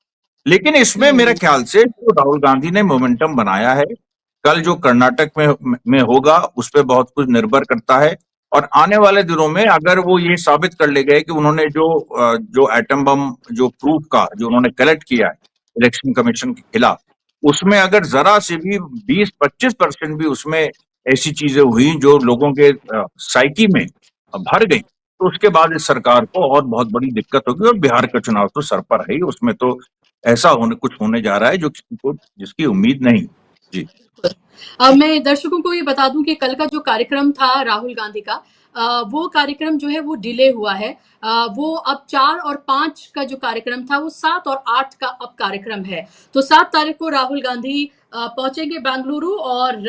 लेकिन इसमें मेरे ख्याल से जो राहुल गांधी ने मोमेंटम बनाया है, कल जो कर्नाटक में होगा उस पर बहुत कुछ निर्भर करता है, और आने वाले दिनों में अगर वो ये साबित कर ले गए कि उन्होंने जो एटम बम जो प्रूफ का जो उन्होंने कलेक्ट किया है इलेक्शन कमीशन के खिलाफ, उसमें अगर जरा से भी 20-25% भी उसमें ऐसी चीजें हुई जो लोगों के साइकी में भर गई, तो उसके बाद इस सरकार को और बहुत बड़ी दिक्कत होगी। और बिहार का चुनाव तो सर पर है ही, उसमें तो ऐसा कुछ होने जा रहा है जो किसी को जिसकी उम्मीद नहीं। जी, अब मैं दर्शकों को ये बता दूं कि कल का जो कार्यक्रम था राहुल गांधी का, वो कार्यक्रम जो है वो डिले हुआ है। वो अब 4 और 5 का जो कार्यक्रम था वो 7 और 8 का अब कार्यक्रम है। तो 7 तारीख को राहुल गांधी पहुंचेंगे बेंगलुरु, और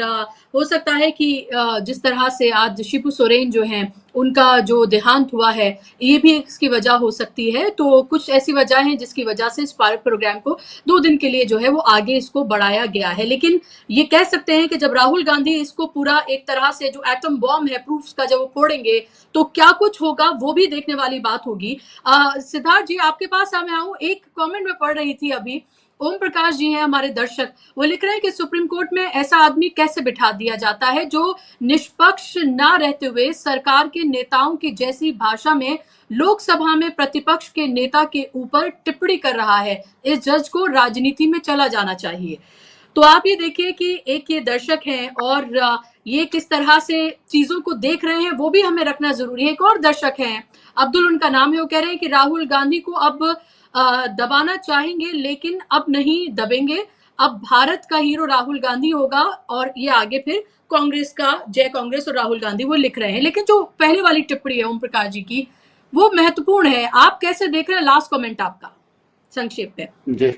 हो सकता है कि जिस तरह से आज शिबू सोरेन जो हैं उनका जो देहांत हुआ है, ये भी इसकी वजह हो सकती है। तो कुछ ऐसी वजह है जिसकी वजह से इस प्रोग्राम को 2 दिन के लिए जो है वो आगे इसको बढ़ाया गया है। लेकिन ये कह सकते हैं कि जब राहुल गांधी इसको पूरा एक तरह से जो एटम बॉम्ब है प्रूफ्स का जब वो फोड़ेंगे तो क्या कुछ होगा, वो भी देखने वाली बात होगी। सिद्धार्थ जी, आपके पास मैं आऊं, एक कमेंट में पढ़ रही थी अभी ओम प्रकाश जी हैं हमारे दर्शक, वो लिख रहे हैं कि सुप्रीम कोर्ट में ऐसा आदमी कैसे बिठा दिया जाता है जो निष्पक्ष ना रहते हुए सरकार के नेताओं की जैसी भाषा में लोकसभा में प्रतिपक्ष के नेता के ऊपर टिप्पणी कर रहा है। इस जज को राजनीति में चला जाना चाहिए। तो आप ये देखिए कि एक ये दर्शक हैं और ये किस तरह से चीजों को देख रहे हैं वो भी हमें रखना जरूरी है। एक और दर्शक हैं, अब्दुल उनका नाम है, वो कह रहे हैं कि राहुल गांधी को अब दबाना चाहेंगे लेकिन अब नहीं दबेंगे, अब भारत का हीरो राहुल गांधी होगा और ये आगे फिर कांग्रेस का जय कांग्रेस और राहुल गांधी, वो लिख रहे हैं। लेकिन जो पहले वाली टिप्पणी है ओम प्रकाश जी की वो महत्वपूर्ण है, आप कैसे देख रहे हैं? लास्ट कमेंट आपका संक्षेप में। जी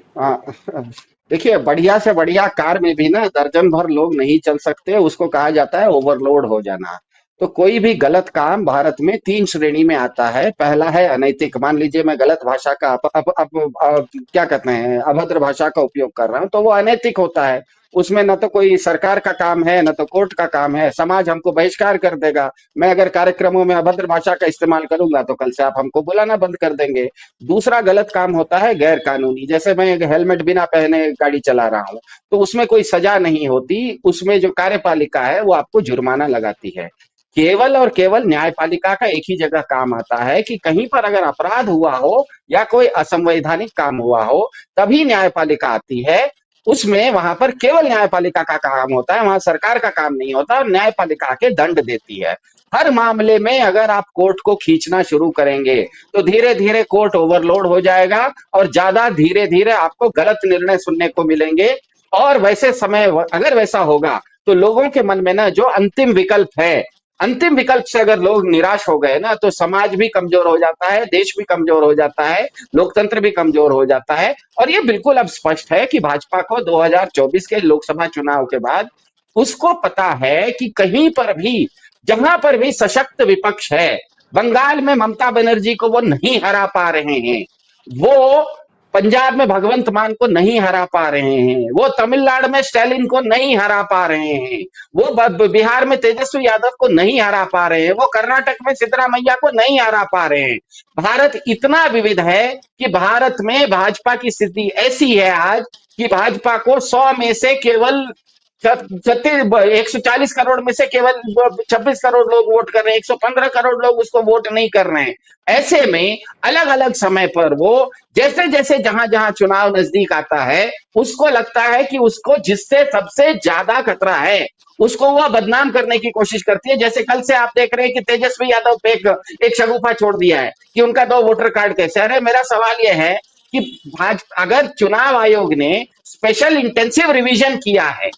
देखिए, बढ़िया से बढ़िया कार में भी ना दर्जन भर लोग नहीं चल सकते, उसको कहा जाता है ओवरलोड हो जाना। तो कोई भी गलत काम भारत में 3 श्रेणी में आता है। पहला है अनैतिक। मान लीजिए मैं गलत भाषा का क्या कहते हैं, अभद्र भाषा का उपयोग कर रहा हूं, तो वो अनैतिक होता है। उसमें न तो कोई सरकार का काम है, न तो कोर्ट का काम है, समाज हमको बहिष्कार कर देगा। मैं अगर कार्यक्रमों में अभद्र भाषा का इस्तेमाल करूंगा तो कल से आप हमको बुलाना बंद कर देंगे। दूसरा गलत काम होता है गैर कानूनी। जैसे मैं हेलमेट बिना पहने गाड़ी चला रहा हूं, तो उसमें कोई सजा नहीं होती, उसमें जो कार्यपालिका है वो आपको जुर्माना लगाती है। केवल और केवल न्यायपालिका का एक ही जगह काम आता है कि कहीं पर अगर अपराध हुआ हो या कोई असंवैधानिक काम हुआ हो, तभी न्यायपालिका आती है। उसमें वहां पर केवल न्यायपालिका का काम होता है, वहां सरकार का काम नहीं होता, और न्यायपालिका के दंड देती है। हर मामले में अगर आप कोर्ट को खींचना शुरू करेंगे तो धीरे धीरे कोर्ट ओवरलोड हो जाएगा और ज्यादा धीरे धीरे आपको गलत निर्णय सुनने को मिलेंगे। और वैसे समय अगर वैसा होगा तो लोगों के मन में ना जो अंतिम विकल्प है, अंतिम विकल्प से अगर लोग निराश हो गए ना, तो समाज भी कमजोर हो जाता है, देश भी कमजोर हो जाता है, लोकतंत्र भी कमजोर हो जाता है। और ये बिल्कुल अब स्पष्ट है कि भाजपा को 2024 के लोकसभा चुनाव के बाद उसको पता है कि कहीं पर भी, जहां पर भी सशक्त विपक्ष है, बंगाल में ममता बनर्जी को वो नहीं हरा पा रहे हैं, वो पंजाब में भगवंत मान को नहीं हरा पा रहे हैं, वो तमिलनाडु में स्टालिन को नहीं हरा पा रहे हैं, वो बिहार में तेजस्वी यादव को नहीं हरा पा रहे हैं, वो कर्नाटक में सिद्धरामैया को नहीं हरा पा रहे हैं। भारत इतना विविध है कि भारत में भाजपा की स्थिति ऐसी है आज कि भाजपा को 100 में से केवल 140 करोड़ में से केवल 26 करोड़ लोग वोट कर रहे हैं, 115 करोड़ लोग उसको वोट नहीं कर रहे हैं। ऐसे में अलग अलग समय पर वो जैसे जैसे जहां जहां चुनाव नजदीक आता है, उसको लगता है कि उसको जिससे सबसे ज्यादा खतरा है उसको वह बदनाम करने की कोशिश करती है। जैसे कल से आप देख रहे हैं कि तेजस्वी यादव पे एक शगुफा छोड़ दिया है कि उनका 2 वोटर कार्ड कैसे। अरे मेरा सवाल यह है कि अगर चुनाव आयोग ने स्पेशल इंटेंसिव रिवीजन किया है,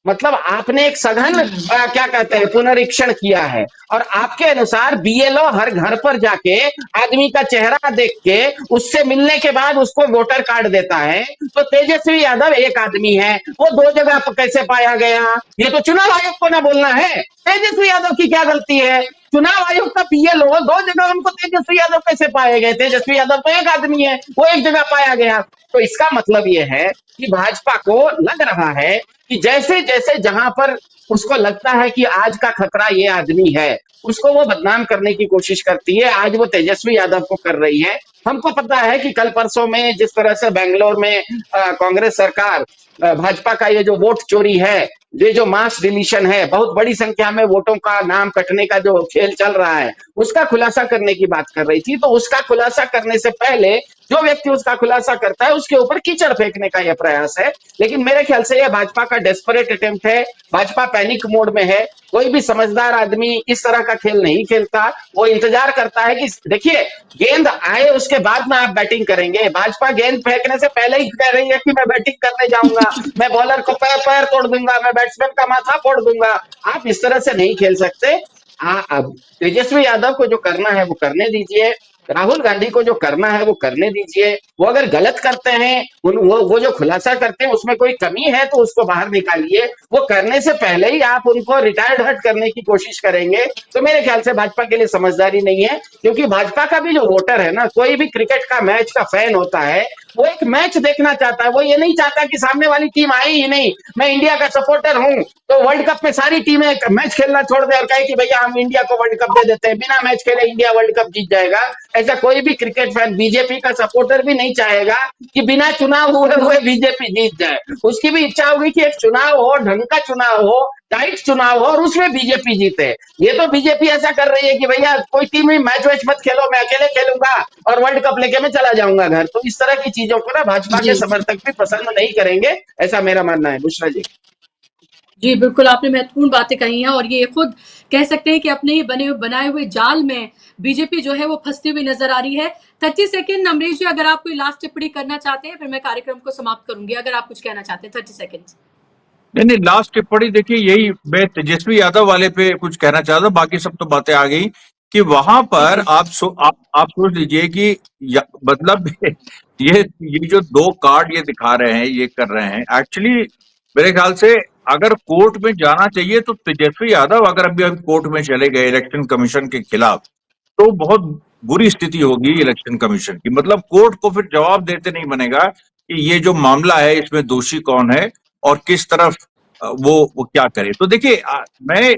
मतलब आपने एक सघन क्या कहते हैं पुनरीक्षण किया है, और आपके अनुसार बीएलओ हर घर पर जाके आदमी का चेहरा देख के उससे मिलने के बाद उसको वोटर कार्ड देता है, तो तेजस्वी यादव एक आदमी है, वो 2 जगह कैसे पाया गया? ये तो चुनाव आयोग को ना बोलना है। तेजस्वी यादव की क्या गलती है? चुनाव आयोग का बीएलओ 2 जगह उनको तेजस्वी यादव कैसे पाए गए? तेजस्वी यादव तो एक आदमी है, वो एक जगह पाया गया। तो इसका मतलब ये है कि भाजपा को लग रहा है कि जैसे जैसे जहां पर उसको लगता है कि आज का खतरा ये आदमी है, उसको वो बदनाम करने की कोशिश करती है। आज वो तेजस्वी यादव को कर रही है। हमको पता है कि कल परसों में जिस तरह से बेंगलोर में कांग्रेस सरकार भाजपा का ये जो वोट चोरी है, ये जो मास डिलीशन है, बहुत बड़ी संख्या में वोटों का नाम कटने का जो खेल चल रहा है, उसका खुलासा करने की बात कर रही थी। तो उसका खुलासा करने से पहले जो व्यक्ति उसका खुलासा करता है उसके ऊपर कीचड़ फेंकने का यह प्रयास है। लेकिन मेरे ख्याल से यह भाजपा का डेस्परेट अटेम्प्ट है। भाजपा पैनिक मोड में है। कोई भी समझदार आदमी इस तरह का खेल नहीं खेलता। वो इंतजार करता है कि देखिए गेंद आए उसके बाद में आप बैटिंग करेंगे। भाजपा गेंद फेंकने से पहले ही कह रही है कि मैं बैटिंग करने जाऊंगा, मैं बॉलर को पैर तोड़ दूंगा, मैं बैट्समैन का माथा फोड़ दूंगा। आप इस तरह से नहीं खेल सकते। अब तेजस्वी यादव को जो करना है वो करने दीजिए, राहुल गांधी को जो करना है वो करने दीजिए। वो अगर गलत करते हैं, वो जो खुलासा करते हैं उसमें कोई कमी है तो उसको बाहर निकालिए। वो करने से पहले ही आप उनको रिटायर्ड हट करने की कोशिश करेंगे तो मेरे ख्याल से भाजपा के लिए समझदारी नहीं है। क्योंकि भाजपा का भी जो वोटर है ना, कोई भी क्रिकेट का मैच का फैन होता है, वो एक मैच देखना चाहता है। वो ये नहीं चाहता कि सामने वाली टीम आई ही नहीं, मैं इंडिया का सपोर्टर हूं तो वर्ल्ड कप में सारी टीमें मैच खेलना छोड़ दे और कहे कि भैया हम इंडिया को वर्ल्ड कप दे देते हैं, बिना मैच खेले इंडिया वर्ल्ड कप जीत जाएगा। ऐसा कोई भी क्रिकेट फैन, बीजेपी का सपोर्टर भी नहीं चाहेगा कि बिना चुनाव हुए बीजेपी जीत जाए। उसकी भी इच्छा होगी कि एक चुनाव हो, ढंग का चुनाव हो, टाइट चुनाव हो और उसमें बीजेपी जीते। ये तो बीजेपी ऐसा कर रही है कि भैया कोई टीम में मैच वैच मत खेलो, मैं अकेले खेलूंगा और वर्ल्ड कप लेके मैं चला जाऊंगा घर। तो इस तरह की चीजों को ना भाजपा के जी समर्थक भी पसंद नहीं करेंगे, ऐसा मेरा मानना है। बुशरा जी। जी बिल्कुल, आपने महत्वपूर्ण बातें कही हैं और ये खुद कह सकते हैं कि अपने ही बनाए हुए जाल में बीजेपी जो है वो फंसती हुई नजर आ रही है। 30 सेकंड अमरीश जी, अगर आप कोई लास्ट टिप्पणी करना चाहते हैं फिर मैं कार्यक्रम को समाप्त करूंगी। अगर आप कुछ कहना चाहते हैं 30 सेकंड। नहीं, लास्ट टिप्पणी देखिए, यही मैं तेजस्वी यादव वाले पे कुछ कहना चाहता, बाकी सब तो बातें आ गई कि वहां पर आप सोच लीजिए कि मतलब ये जो 2 कार्ड ये दिखा रहे हैं, ये कर रहे हैं, एक्चुअली मेरे ख्याल से अगर कोर्ट में जाना चाहिए तो तेजस्वी यादव अगर अभी कोर्ट में चले गए इलेक्शन कमीशन के खिलाफ तो बहुत बुरी स्थिति होगी इलेक्शन कमीशन की। मतलब कोर्ट को फिर जवाब देते नहीं बनेगा कि ये जो मामला है इसमें दोषी कौन है और किस तरफ वो क्या करे। तो देखिए, मैं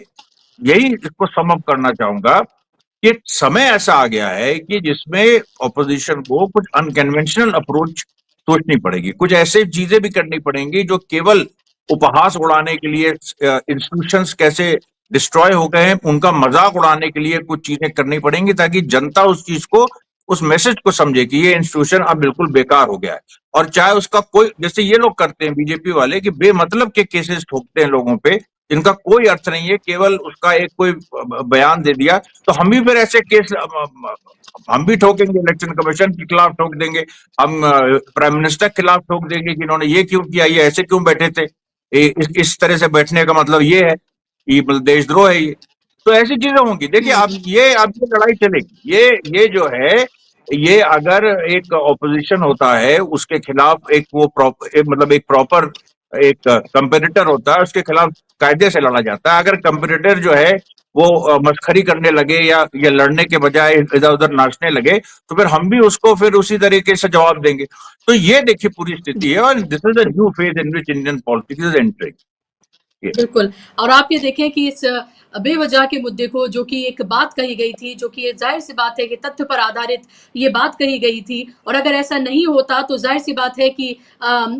यही इसको सम अप करना चाहूंगा कि समय ऐसा आ गया है कि जिसमें ऑपोजिशन को कुछ अनकन्वेंशनल अप्रोच सोचनी पड़ेगी, कुछ ऐसे चीजें भी करनी पड़ेंगी जो केवल उपहास उड़ाने के लिए, इंस्टीट्यूशंस कैसे डिस्ट्रॉय हो गए हैं उनका मजाक उड़ाने के लिए कुछ चीजें करनी पड़ेंगी ताकि जनता उस चीज को, उस मैसेज को समझे कि ये इंस्टीट्यूशन अब बिल्कुल बेकार हो गया है। और चाहे उसका कोई, जैसे ये लोग करते हैं बीजेपी वाले कि बेमतलब के केसेस ठोकते हैं लोगों पे जिनका कोई अर्थ नहीं है, केवल उसका एक कोई बयान दे दिया, तो हम भी फिर ऐसे केस हम भी ठोकेंगे, इलेक्शन कमीशन के खिलाफ ठोक देंगे, हम प्राइम मिनिस्टर के खिलाफ ठोक देंगे कि इन्होंने ये क्यों किया, ये ऐसे क्यों बैठे थे, इस तरह से बैठने का मतलब ये है, ये देशद्रोह है। ये तो ऐसी चीजें होंगी। देखिए अब ये लड़ाई चलेगी, ये जो है, ये अगर एक ऑपोजिशन होता है उसके खिलाफ एक वो मतलब एक प्रॉपर एक कंपेटिटर होता है, उसके खिलाफ कायदे से लड़ा जाता है। अगर कंपेटिटर जो है वो मस्खरी करने लगे या लड़ने के बजाय इधर उधर नाचने लगे तो फिर हम भी उसको फिर उसी तरीके से जवाब देंगे। तो ये देखिए पूरी स्थिति है और this is a new phase in which Indian politics is entering. बिल्कुल, और आप ये देखें कि इस बेवजह के मुद्दे को, जो कि एक बात कही गई थी, जो कि जाहिर सी बात है कि तथ्य पर आधारित ये बात कही गई थी, और अगर ऐसा नहीं होता तो जाहिर सी बात है कि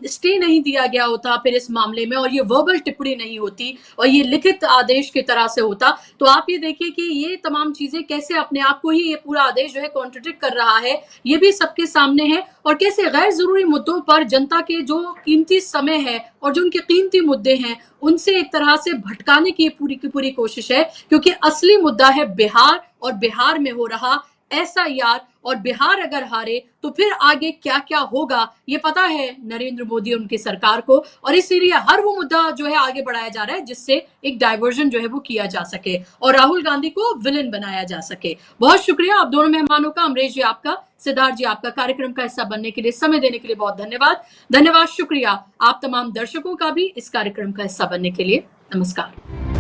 स्टे नहीं दिया गया होता फिर इस मामले में, और ये वर्बल टिप्पणी नहीं होती और ये लिखित आदेश की तरह से होता। तो आप ये देखिए कि ये तमाम चीजें कैसे अपने आप को ही ये पूरा आदेश जो है कॉन्ट्रडिक्ट कर रहा है, ये भी सबके सामने है, और कैसे गैर जरूरी मुद्दों पर जनता के जो कीमती समय है और जो उनके कीमती मुद्दे हैं उनसे एक तरह से भटकाने की पूरी कोशिश है। क्योंकि असली मुद्दा है बिहार, और बिहार में हो रहा SIR, और बिहार अगर हारे तो फिर आगे क्या क्या होगा ये पता है नरेंद्र मोदी और उनकी सरकार को, और इसीलिए हर वो मुद्दा जो है आगे बढ़ाया जा रहा है जिससे एक डाइवर्जन जो है वो किया जा सके और राहुल गांधी को विलेन बनाया जा सके। बहुत शुक्रिया आप दोनों मेहमानों का, अमरीश जी आपका, सिद्धार्थ जी आपका, कार्यक्रम का हिस्सा बनने के लिए, समय देने के लिए बहुत धन्यवाद। शुक्रिया आप तमाम दर्शकों का भी इस कार्यक्रम का हिस्सा बनने के लिए। नमस्कार।